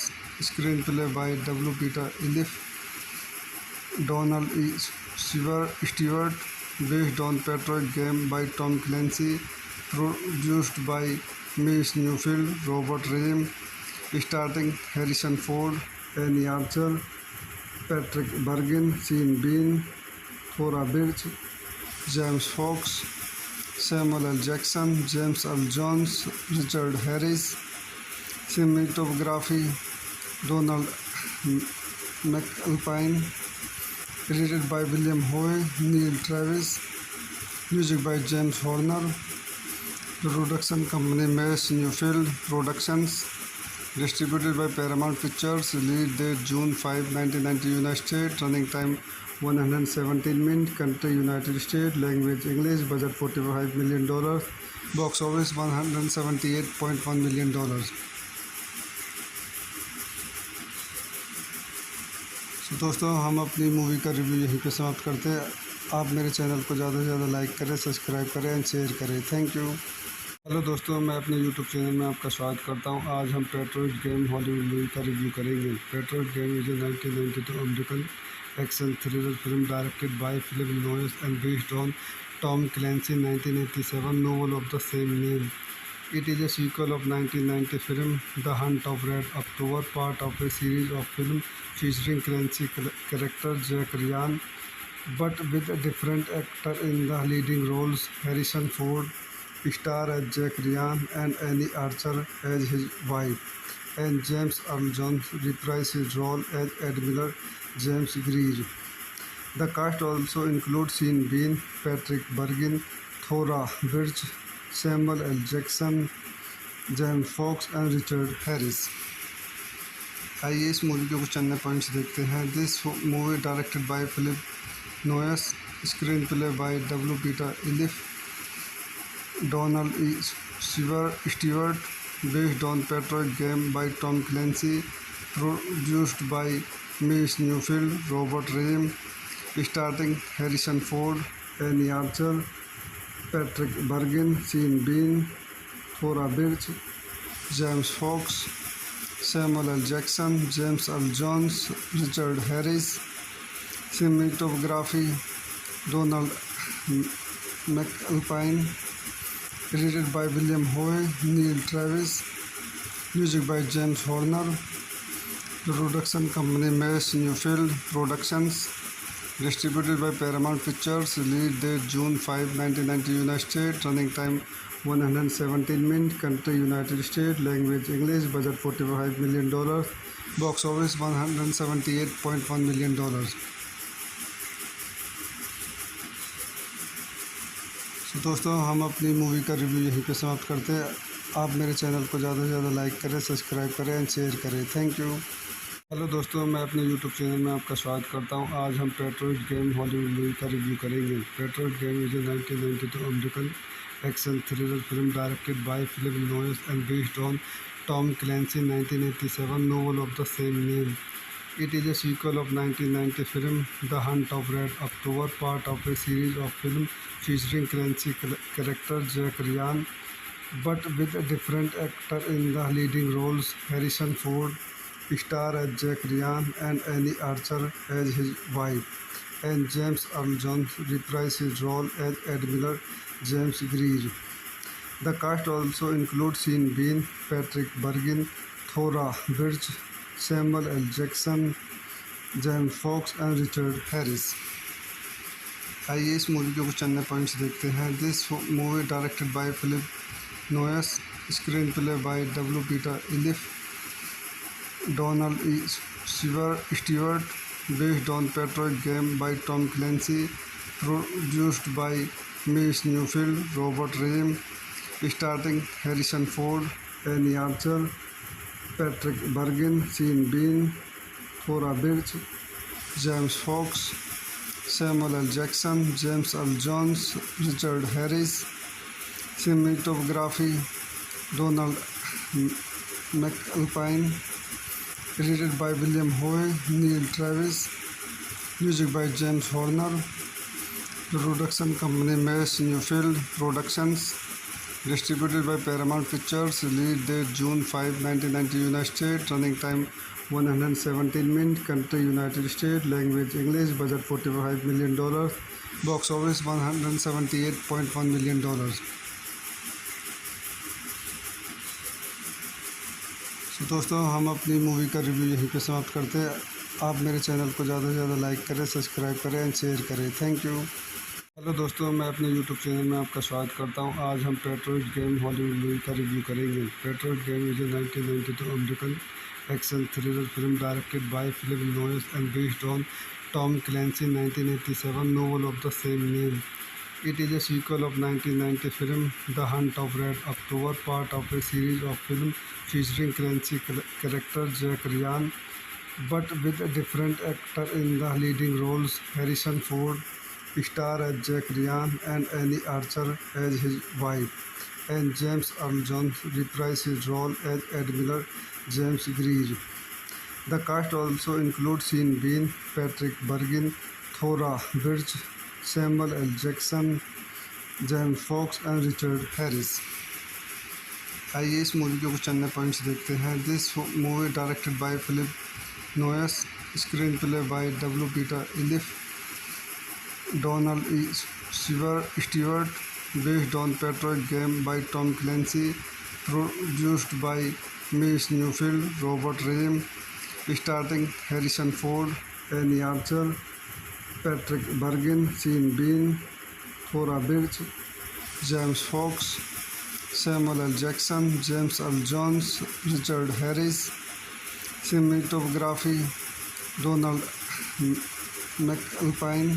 screenplay by W Peter Iliff, Donald E. Stewart, based on Patriot game by Tom Clancy, produced by Mace Newfield, Robert Rame, starring Harrison Ford, Annie Archer, Patrick Bergin, Sean Bean, Thora Birch, James Fox, Samuel L. Jackson, James Earl Jones, Richard Harris. Cinematography Donald McAlpine. Edited by William Howe, Neil Travis. Music by James Horner. Production company Mace Newfield Productions. Distributed by Paramount Pictures. Release date June 5, 1990, United States. Running time 117 minutes. Country United States. Language English. Budget $45 million. Box office $178.1 million. तो दोस्तों हम अपनी movie का review यहीं पे समाप्त करते हैं। आप मेरे चैनल को ज़्यादा से ज़्यादा लाइक करें, सब्सक्राइब करें एंड शेयर करें। Thank you. हेलो दोस्तों, मैं अपने यूट्यूब चैनल में आपका स्वागत करता हूं। आज हम पेट्रोइट गेम हॉलीवुड मूवी का रिव्यू करेंगे। Patriot game is a 1992 American action thriller film directed by Philip Noyce and based on Tom Clancy 1987 novel of the same name. It is a sequel of 1990 film The Hunt of Red October, part of a series of films featuring Clancy character Jack Ryan, but with a different actor in the leading roles. Harrison Ford star as Jack Ryan and Annie Archer as his wife, and James Earl Jones reprised his role as Admiral James Greer. The cast also includes Sean Bean, Patrick Bergin, Thora Birch, Samuel L. Jackson, James Fox and Richard Harris. आइए इस movie के कुछ अन्य points देखते हैं। This movie directed by Philip Noyce, screenplay by W Peter Iliff, Donald E. Stewart, based on Patriot game by Tom Clancy, produced by Mace Newfield, Robert Rame, starring Harrison Ford, Annie Archer, Patrick Bergin, Sean Bean, Thora Birch, James Fox, Samuel L. Jackson, James Earl Jones, Richard Harris. Cinematography Donald McAlpine. Edited by William Howe, Neil Travis. Music by James Horner. Production company Mace Newfield Productions. Distributed by Paramount Pictures. Release date June 5, 1990, United States. Running time 117 minutes. Country United States. Language English. Budget $45 million. Box office $178.1 million. तो दोस्तों हम अपनी movie का review यहीं पे समाप्त करते हैं। आप मेरे चैनल को ज़्यादा से ज़्यादा लाइक करें, सब्सक्राइब करें एंड शेयर करें। Thank you. हेलो दोस्तों, मैं अपने यूट्यूब चैनल में आपका स्वागत करता हूं। आज हम पेट्रोइट गेम हॉलीवुड मूवी का रिव्यू करेंगे। Patriot game is a 1992 American action thriller film directed by Philip Noyce and based on Tom Clancy 1987 novel of the same name. It is a sequel of 1990 film The Hunt of Red October, part of a series of films featuring Clancy character Jack Ryan, but with a different actor in the leading roles. Harrison Ford star as Jack Ryan and Annie Archer as his wife, and James Earl Jones reprised his role as Admiral James Greer. The cast also includes Sean Bean, Patrick Bergin, Thora Birch, Samuel L. Jackson, James Fox and Richard Harris. आइए इस movie के कुछ अन्य points देखते हैं। This movie directed by Philip Noyce, screenplay by W Peter Iliff, Donald E Stewart, based on Patriot game by Tom Clancy, produced by Mies Newfield, Robert Rehme, starring Harrison Ford, Annie Archer, Patrick Bergin, Sean Bean, Thora Birch, James Fox, Samuel L. Jackson, James Earl Jones, Richard Harris. Cinematography Donald McAlpine. Edited by William Howe, Neil Travis. Music by James Horner. Production company Mies Newfield Productions. Distributed by Paramount Pictures. Release date June 5, 1990, United States. Running time 117 minutes. Country United States. Language English. Budget $45 million. Box office $178.1 million. तो दोस्तों हम अपनी movie का review यहीं पे समाप्त करते हैं। आप मेरे चैनल को ज़्यादा से ज़्यादा लाइक करें, सब्सक्राइब करें एंड शेयर करें। Thank you. हेलो दोस्तों, मैं अपने यूट्यूब चैनल में आपका स्वागत करता हूं। आज हम पेट्रोइट गेम हॉलीवुड मूवी का रिव्यू करेंगे। Patriot game is a 1992 American action thriller film directed by Philip Noyce and based on Tom Clancy 1987 novel of the same name. It is a sequel of 1990 film The Hunt of Red October, part of a series of films featuring Clancy character Jack Ryan, but with a different actor in the leading roles. Harrison Ford star as Jack Ryan and Annie Archer as his wife, and James Earl Jones reprised his role as Admiral James Greer. The cast also includes Sean Bean, Patrick Bergin, Thora Birch, Samuel L. Jackson, James Fox and Richard Harris. आइए इस movie के कुछ अन्य points देखते हैं। This movie directed by Philip Noyce, screenplay by W Peter Iliff, Donald E Stewart, based on Patriot game by Tom Clancy, produced by Mies Newfield, Robert Rehme, starring Harrison Ford, Annie Archer, Patrick Bergin, Sean Bean, Thora Birch, James Fox, Samuel L. Jackson, James Earl Jones, Richard Harris. Cinematography Donald McAlpine.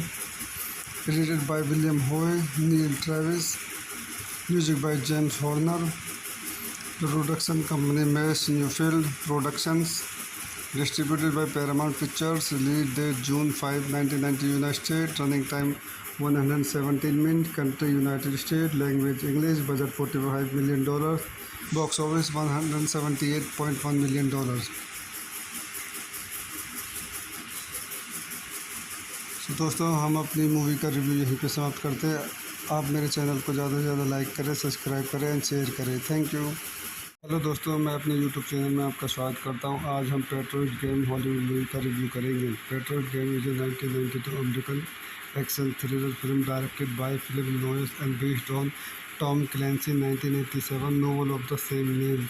Edited by William Howe, Neil Travis. Music by James Horner. Production company Mies Newfield Productions. Distributed by Paramount Pictures. Release date June 5, 1990, United States. Running time 117 minutes. Country United States. Language English. Budget $45 million. Box office $178.1 million. तो दोस्तों हम अपनी movie का review यहीं पे समाप्त करते हैं। आप मेरे चैनल को ज़्यादा से ज़्यादा लाइक करें, सब्सक्राइब करें एंड शेयर करें। Thank you. हेलो दोस्तों, मैं अपने यूट्यूब चैनल में आपका स्वागत करता हूं। आज हम पेट्रोइट गेम हॉलीवुड मूवी का रिव्यू करेंगे। Patriot game is a 1992 American action thriller film directed by Philip Noyce and based on Tom Clancy 1987 novel of the same name.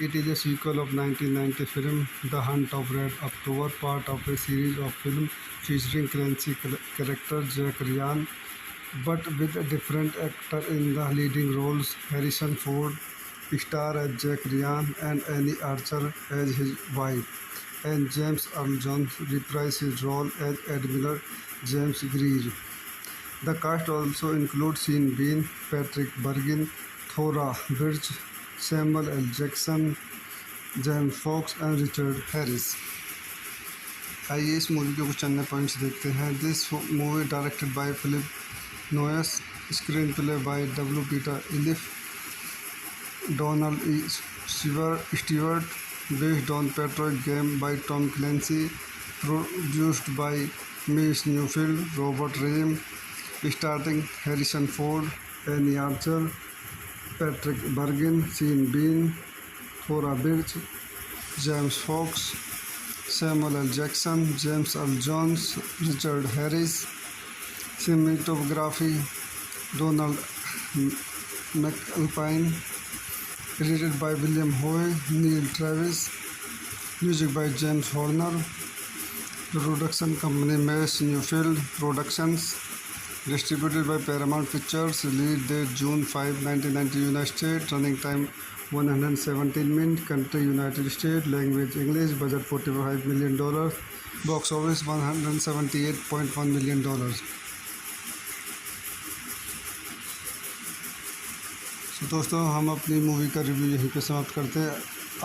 It is a sequel of 1990 film The Hunt of Red October, part of a series of films featuring Clancy character Jack Ryan, but with a different actor in the leading roles. Harrison Ford star as Jack Ryan and Annie Archer as his wife, and James Earl Jones reprised his role as Admiral James Greer. The cast also includes Sean Bean, Patrick Bergin, Thora Birch, Samuel L. Jackson, James Fox and Richard Harris. आइए इस movie के कुछ अन्य points देखते हैं। This movie directed by Philip Noyce, screenplay by W Peter Iliff, Donald E Stewart, based on Patriot game by Tom Clancy, produced by Mace Neufeld, Robert Rehme, starting Harrison Ford, Anne Archer, Patrick Bergin, Sean Bean, Thora Birch, James Fox, Samuel L Jackson, James L Jones, Richard Harris. Cinematography Donald मैकअल्पाइन, edited by William Hoy, Neil Travis, music by James Horner, production company Mace Neufeld Productions, distributed by Paramount Pictures, release date June 5, 1990, United States, running time 117 minutes, country United States, language English, budget $45 million, box office $178.1 million. तो दोस्तों हम अपनी movie का review यहीं पे समाप्त करते हैं।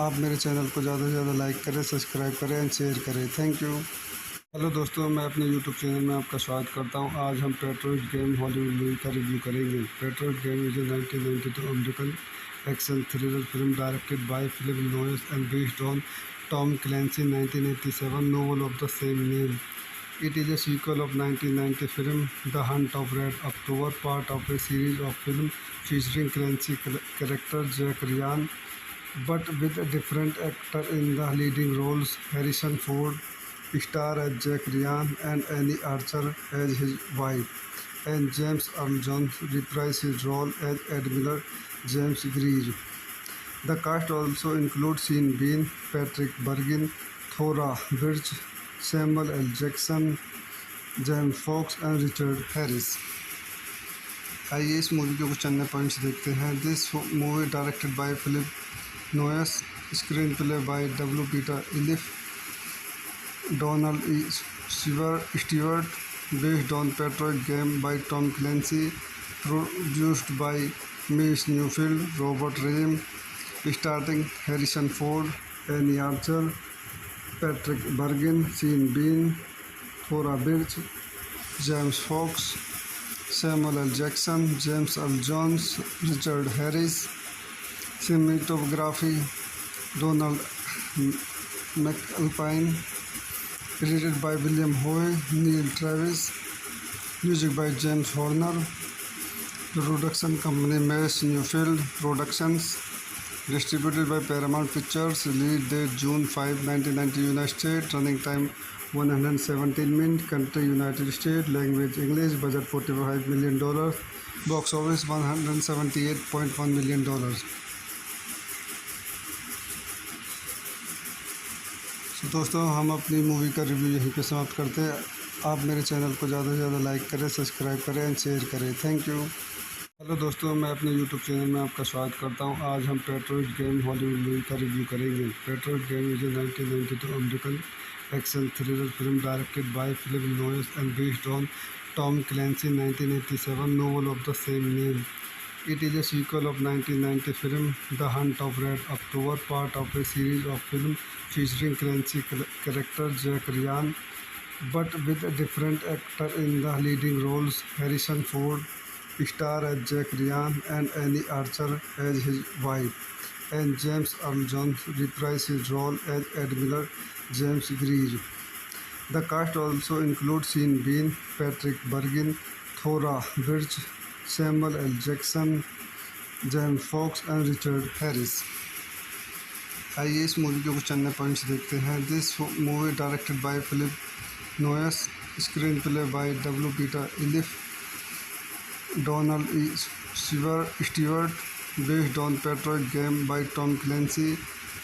आप मेरे चैनल को ज़्यादा से ज़्यादा लाइक करें, सब्सक्राइब करें एंड शेयर करें। Thank you. हेलो दोस्तों, मैं अपने यूट्यूब चैनल में आपका स्वागत करता हूं। आज हम पेट्रोइड गेम हॉलीवुड मूवी का रिव्यू करेंगे। Patriot game is a 1992 American action thriller film directed by Philip Noyce and based on Tom Clancy 1987 novel of the same name. It is a sequel of 1990 film The Hunt of Red October, part of a series of films featuring Clancy character Jack Ryan, but with a different actor in the leading roles. Harrison Ford star as Jack Ryan and Annie Archer as his wife, and James Earl Jones reprised his role as Admiral James Greer. The cast also includes Sean Bean, Patrick Bergin, Thora Birch, Samuel L. Jackson, James Fox and Richard Harris. आइए इस movie के कुछ अन्य points देखते हैं। This movie directed by Philip Noyce, screenplay by W Peter Iliff, Donald E Stewart, based on Patriot game by Tom Clancy, produced by Mace Neufeld, Robert Rehme, starting Harrison Ford, Anne Archer, Patrick Bergin, Sean Bean, Thora Birch, James Fox, Samuel L Jackson, James L Jones, Richard Harris. Cinematography Donald मैकअल्पाइन, edited by William Hoy, Neil Travis, music by James Horner, production company Mace Neufeld Productions, distributed by Paramount Pictures, release date June 5, 1990, United States, running time 117 minutes, country United States, language English, budget $45 million, box office $178.1 million. तो दोस्तों हम अपनी movie का review यहीं पे समाप्त करते हैं। आप मेरे चैनल को ज़्यादा से ज़्यादा लाइक करें, सब्सक्राइब करें एंड शेयर करें। Thank you. हेलो दोस्तों, मैं अपने यूट्यूब चैनल में आपका स्वागत करता हूं। आज हम पेट्रोइड गेम हॉलीवुड मूवी का रिव्यू करेंगे। Patriot game is a 1992 American action thriller film directed by Philip Noyce and based on Tom Clancy 1987 novel of the same name. It is a sequel of 1990 film The Hunt of Red October, part of a series of films featuring Clancy character Jack Ryan, but with a different actor in the leading roles. Harrison Ford star as Jack Ryan and Annie Archer as his wife, and James Earl Jones reprised his role as Admiral James Greer. The cast also includes Sean Bean, Patrick Bergin, Thora Birch, Samuel L. Jackson, James Fox and Richard Harris. आइए इस movie के कुछ अन्य points देखते हैं। This movie directed by Philip Noyce, screenplay by W Peter Iliff, Donald E. Stewart, based on Patriot game by Tom Clancy,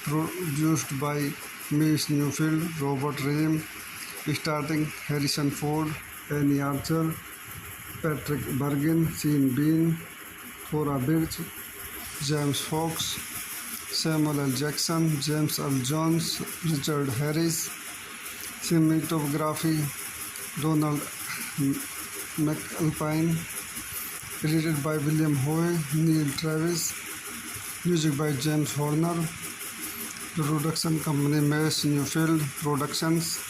produced by Miss Newfield, Robert Ream, starring Harrison Ford, Annie Archer, Patrick Bergin, Sean Bean, Thora Birch, James Fox, Samuel L. Jackson, James Earl Jones, Richard Harris. Cinematography Donald McAlpine, edited by William Howe, Neil Travis, music by James Horner, production company Mace Newfield Productions,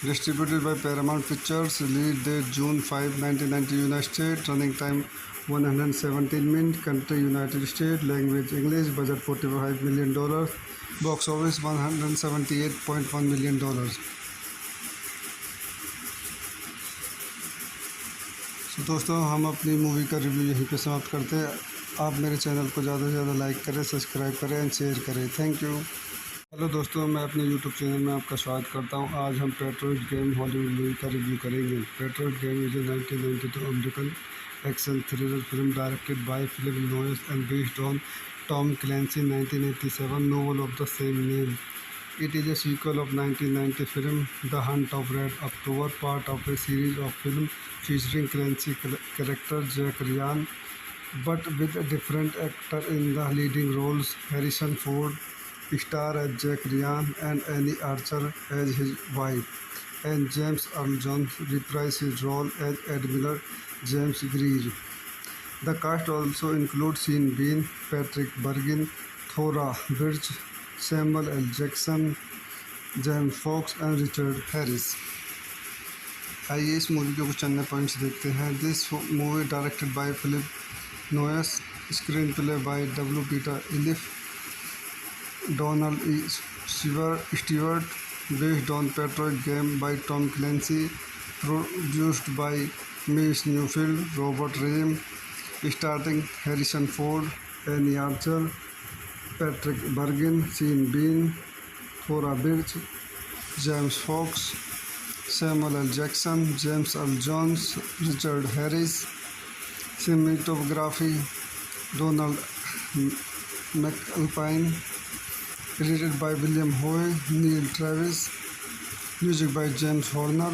distributed by Paramount Pictures, release date June 5, 1990 United States, running time 117 minutes, country United States, language English, budget $45 million, box office $178.1 million. तो दोस्तों हम अपनी movie का review यहीं पे समाप्त करते हैं। आप मेरे चैनल को ज़्यादा से ज़्यादा लाइक करें, सब्सक्राइब करें एंड शेयर करें। Thank you. हेलो दोस्तों, मैं अपने यूट्यूब चैनल में आपका स्वागत करता हूं। आज हम पेट्रोइट गेम हॉलीवुड मूवी का रिव्यू करेंगे। Patriot game is a 1992 American action thriller film directed by Philip Noyce and based on Tom Clancy 1987 novel of the same name. It is a sequel of 1990 film The Hunt of Red October, part of a series of films featuring Clancy character Jack Ryan, but with a different actor in the leading roles. Harrison Ford star as Jack Ryan and Annie Archer as his wife, and James Earl Jones reprised his role as Admiral James Greer. The cast also includes Sean Bean, Patrick Bergin, Thora Birch, Samuel L. Jackson, James Fox and Richard Harris. आइए इस movie के कुछ अन्य points देखते हैं। This movie directed by Philip Noyce, screenplay by W Peter Iliff, Donald E. Stewart, based on Patriot game by Tom Clancy, produced by Mace Newfield, Robert Rame, starring Harrison Ford, Annie Archer, Patrick Bergin, Sean Bean, Thora Birch, James Fox, Samuel L. Jackson, James Earl Jones, Richard Harris. Cinematography Donald McAlpine, edited by William Howe, Neil Travis, music by James Horner,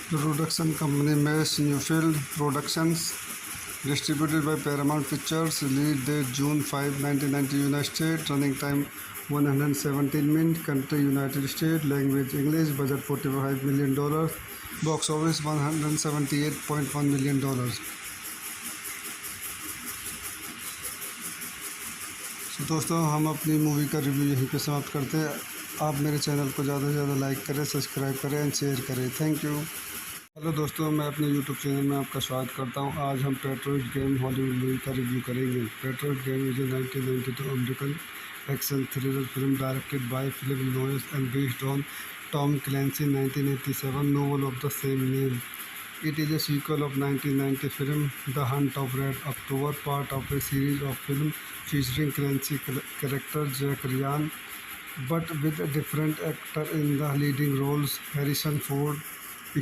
production company Mace Newfield Productions, distributed by Paramount Pictures, release date June 5, 1990 United States, running time 117 minutes, country United States, language English, budget $45 million, box office $178.1 million. तो दोस्तों हम अपनी movie का review यहीं पे समाप्त करते हैं। आप मेरे चैनल को ज़्यादा से ज़्यादा लाइक करें, सब्सक्राइब करें एंड शेयर करें। Thank you. हेलो दोस्तों, मैं अपने यूट्यूब चैनल में आपका स्वागत करता हूं। आज हम पेट्रोइट गेम हॉलीवुड मूवी का रिव्यू करेंगे। Patriot game is a 1992 American action thriller film directed by Philip Noyce and based on Tom Clancy 1987 novel of the same name. It is a sequel of 1990 film The Hunt of Red October, part of a series of films featuring Clancy character Jack Ryan, but with a different actor in the leading roles. Harrison Ford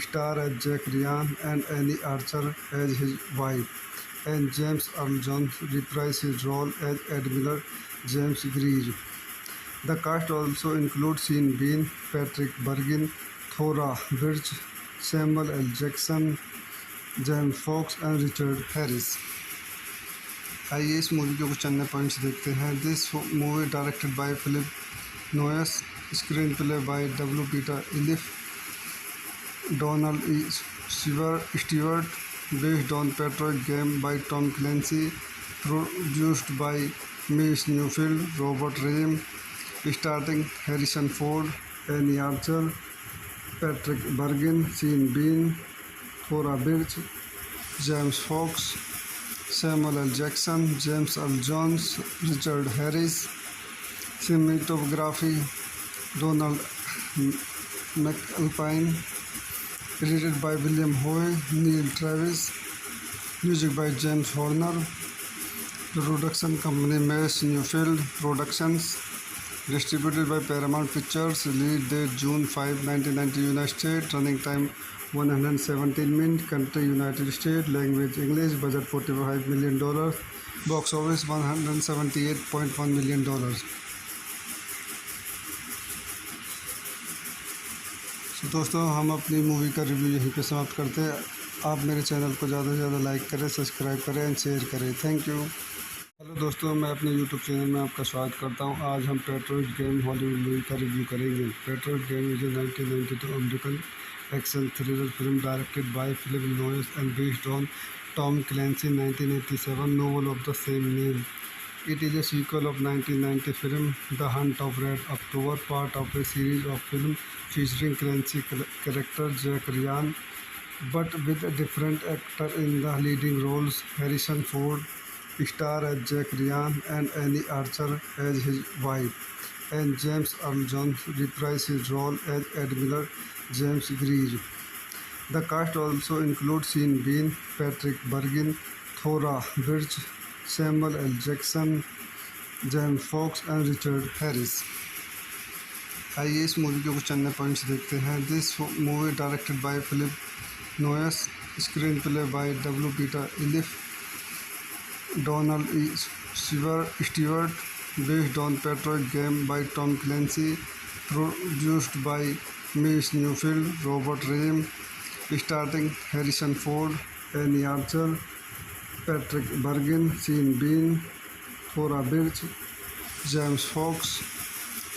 star as Jack Ryan and Annie Archer as his wife, and James Earl Jones reprised his role as Admiral James Greer. The cast also includes Sean Bean, Patrick Bergin, Thora Birch, Samuel L. Jackson, James Fox and Richard Harris. आइए इस movie के कुछ अन्य points देखते हैं। This movie directed by Philip Noyce, screenplay by W Peter Iliff, Donald E. Stewart, based on Patriot game by Tom Clancy, produced by Mace Newfield, Robert Rame, starring Harrison Ford, Annie Archer, Patrick Bergin, Sean Bean, Thora Birch, James Fox, Samuel L. Jackson, James Earl Jones, Richard Harris. Cinematography Donald McAlpine, edited by William Howe, Neil Travis, music by James Horner, production company Mace Newfield Productions, distributed by Paramount Pictures, release date June 5, 1990 United States, running time 117 minutes, country United States, language English, budget $45 million, box office $178.1 million. तो दोस्तों हम अपनी movie का review यहीं पे समाप्त करते हैं। आप मेरे चैनल को ज़्यादा से ज़्यादा लाइक करें, सब्सक्राइब करें एंड शेयर करें। Thank you. हेलो दोस्तों, मैं अपने यूट्यूब चैनल में आपका स्वागत करता हूं। आज हम पेट्रोइट गेम हॉलीवुड मूवी का रिव्यू करेंगे। Patriot game is a 1992 American action thriller film directed by Philip Noyce and based on Tom Clancy's 1987 novel of the same name. It is a sequel of 1990 film The Hunt of Red October, part of a series of films featuring Clancy character Jack Ryan, but with a different actor in the leading roles. Harrison Ford star as Jack Ryan and Annie Archer as his wife, and James Earl Jones reprised his role as Admiral James Greer. The cast also includes Sean Bean, Patrick Bergin, Thora Birch, Samuel L. Jackson, James Fox and Richard Harris. आइए इस movie के कुछ अन्य points देखते हैं। This movie directed by Philip Noyce, screenplay by W Peter Iliff, Donald E Stewart, based on Patriot game by Tom Clancy, produced by Mace Neufeld, Robert Rehme, starting Harrison Ford, Anne Archer, Patrick Bergin, Sean Bean, Thora Birch, James Fox,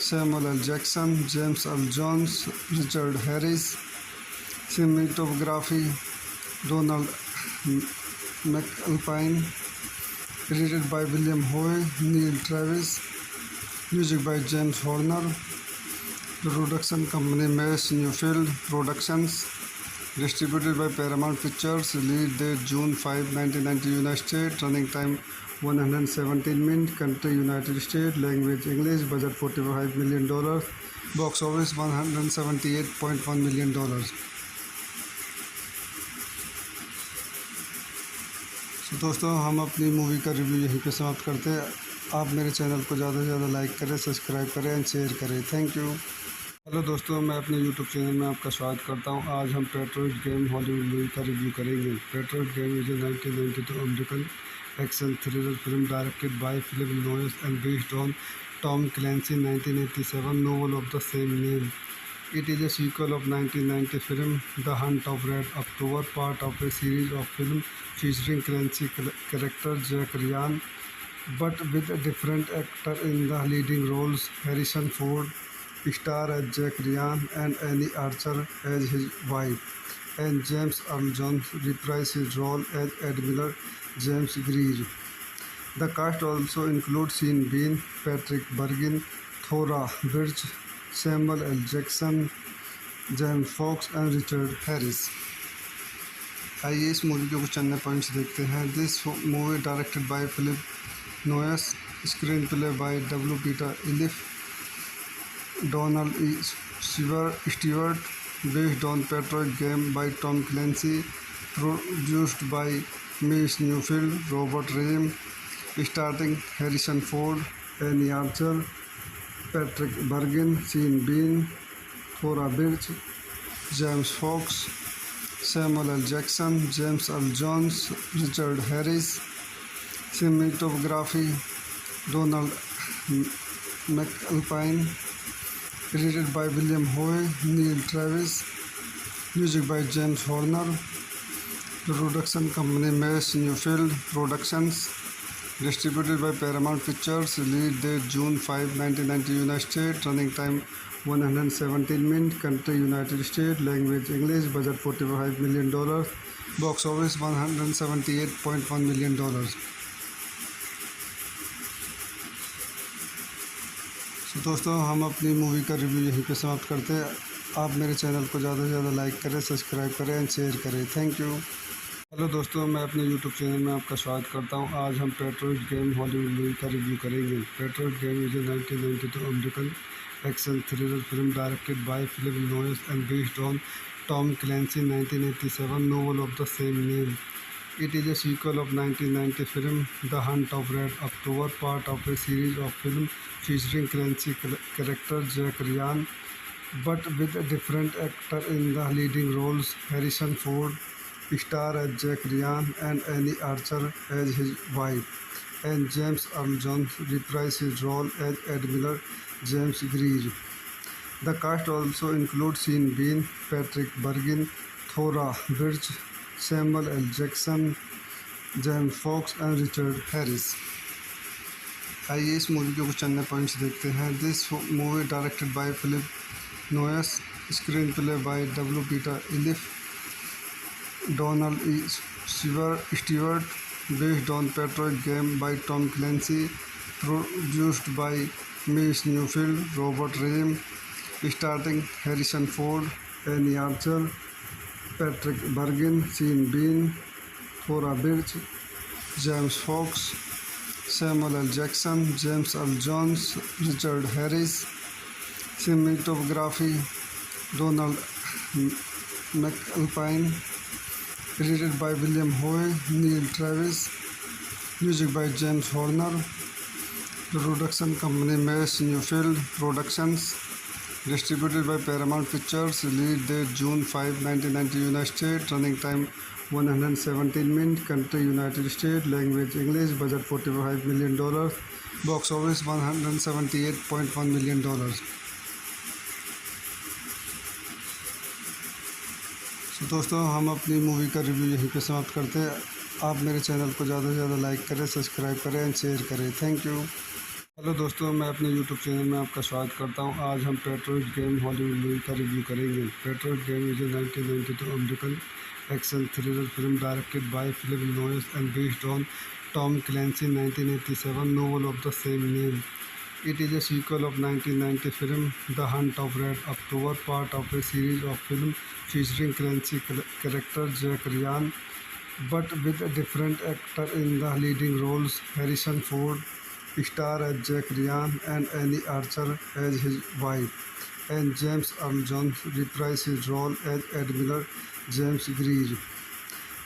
Samuel L. Jackson, James Earl Jones, Richard Harris. Cinematography Donald McAlpine. Edited by William Hoy, Neil Travis. Music by James Horner. Production company Mace Newfield Productions. Distributed by Paramount Pictures. Release date June 5, 1990, United States. Running time 117 minutes. Country United States. Language English. Budget $45 million. Box office $178.1 million. तो दोस्तों हम अपनी movie का review यहीं पे समाप्त करते हैं। आप मेरे चैनल को ज़्यादा से ज़्यादा लाइक करें, सब्सक्राइब करें एंड शेयर करें। Thank you. हेलो दोस्तों, मैं अपने यूट्यूब चैनल में आपका स्वागत करता हूं। आज हम पेट्रोइड गेम हॉलीवुड मूवी का रिव्यू करेंगे। Patriot game is a 1992 American action thriller film directed by Philip Noyce and based on Tom Clancy 1987 novel of the same name. It is a sequel of 1990 film The Hunt of Red October, part of a series of films featuring Clancy character Jack Ryan, but with a different actor in the leading roles. Harrison Ford star as Jack Ryan and Annie Archer as his wife, and James Earl Jones reprised his role as Admiral James Greer. The cast also includes Sean Bean, Patrick Bergin, Thora Birch, Samuel L. Jackson, James Fox and Richard Harris. आइए इस movie के कुछ अन्य points देखते हैं। This movie directed by Philip Noyce, screenplay by W Peter Iliff, Donald E. Stewart, based on Patriot game by Tom Clancy, produced by Miss Newfield, Robert Ream, starring Harrison Ford, Annie Archer, Patrick Bergin, Sean Bean, Thora Birch, James Fox, Samuel L. Jackson, James Earl Jones, Richard Harris. Cinematography Donald McAlpine. Edited by William Hoy, Neil Travis. Music by James Horner. Production company Mace Newfield Productions. Distributed by Paramount Pictures. Release date June 5, 1990, United States. Running time 117 minutes. Country United States. Language English. Budget $45 million. Box office $178.1 million. तो दोस्तों हम अपनी movie का review यहीं पे समाप्त करते हैं। आप मेरे चैनल को ज़्यादा से ज़्यादा लाइक करें, सब्सक्राइब करें एंड शेयर करें। Thank you. हेलो दोस्तों, मैं अपने यूट्यूब चैनल में आपका स्वागत करता हूं। आज हम पेट्रोइड गेम हॉलीवुड मूवी का रिव्यू करेंगे। Patriot game is a 1992 American action thriller film directed by Philip Noyce and based on Tom Clancy 1987 novel of the same name. It is a sequel of 1990 film The Hunt of Red October, part of a series of films featuring Clancy character Jack Ryan, but with a different actor in the leading roles. Harrison Ford star as Jack Ryan and Annie Archer as his wife, and James Earl Jones reprised his role as Admiral James Greer. The cast also includes Sean Bean, Patrick Bergin, Thora Birch, Samuel L. Jackson, James Fox and Richard Harris. आइए इस movie के कुछ अन्य points देखते हैं। This movie directed by Philip Noyce, Screenplay by W. Peter Iliff, Donald E. Stewart, based on Patriot game by Tom Clancy, produced by Mace Newfield, Robert Rame, starring Harrison Ford, Annie Archer, Patrick Bergin, Sean Bean, Thora Birch, James Fox, Samuel L. Jackson, James Earl Jones, Richard Harris. Cinematography Donald McAlpine. Edited by William Howe, Neil Travis. Music by James Horner. Production company Mace Newfield Productions. Distributed by Paramount Pictures. Release date June 5, 1990, United States. Running time 117 minutes. Country United States. Language English. Budget $45 million. Box office $178.1 million. तो दोस्तों हम अपनी movie का review यहीं पे समाप्त करते हैं। आप मेरे चैनल को ज़्यादा से ज़्यादा लाइक करें, सब्सक्राइब करें एंड शेयर करें। Thank you. हेलो दोस्तों, मैं अपने यूट्यूब चैनल में आपका स्वागत करता हूं। आज हम पेट्रोइट गेम हॉलीवुड मूवी का रिव्यू करेंगे। Patriot game is a 1992 American action thriller film directed by Philip Noyce and based on Tom Clancy 1987 novel of the same name. It is a sequel of 1990 film The Hunt of Red October, part of a series of films featuring Clancy character Jack Ryan, but with a different actor in the leading roles. Harrison Ford star as Jack Ryan and Annie Archer as his wife, and James Earl Jones reprised his role as Admiral James Greer.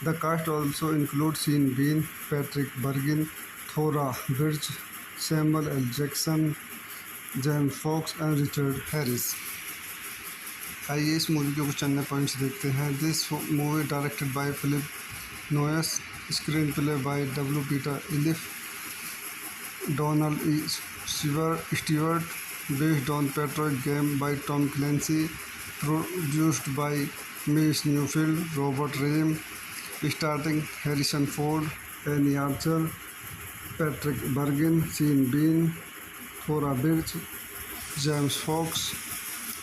The cast also includes Sean Bean, Patrick Bergin, Thora Birch, Samuel L. Jackson, James Fox and Richard Harris. आइए इस movie के कुछ अन्य points देखते हैं। This movie directed by Philip Noyce, screenplay by W. Peter Iliff, Donald E. Stewart, based on Patriot game by Tom Clancy, produced by Mace Newfield, Robert Rame, starring Harrison Ford, Annie Archer, Patrick Bergin, Sean Bean, Thora Birch, James Fox,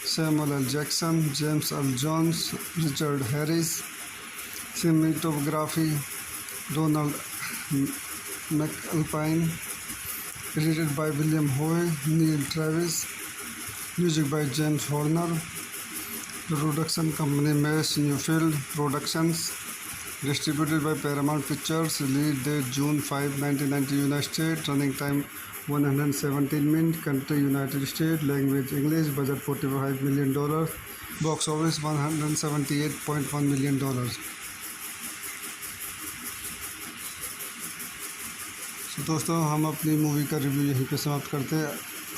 Samuel L. Jackson, James Earl Jones, Richard Harris. Cinematography Donald McAlpine. Edited by William Howe, Neil Travis. Music by James Horner. Production company Mace Newfield Productions. Distributed by Paramount Pictures. Release date June 5, 1990, United States. Running time 117 minutes. Country United States. Language English. Budget $45 million. Box office $178.1 million. तो दोस्तों हम अपनी movie का review यहीं पे समाप्त करते हैं।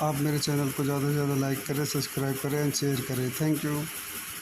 आप मेरे चैनल को ज़्यादा से ज़्यादा लाइक करें, सब्सक्राइब करें एंड शेयर करें। Thank you.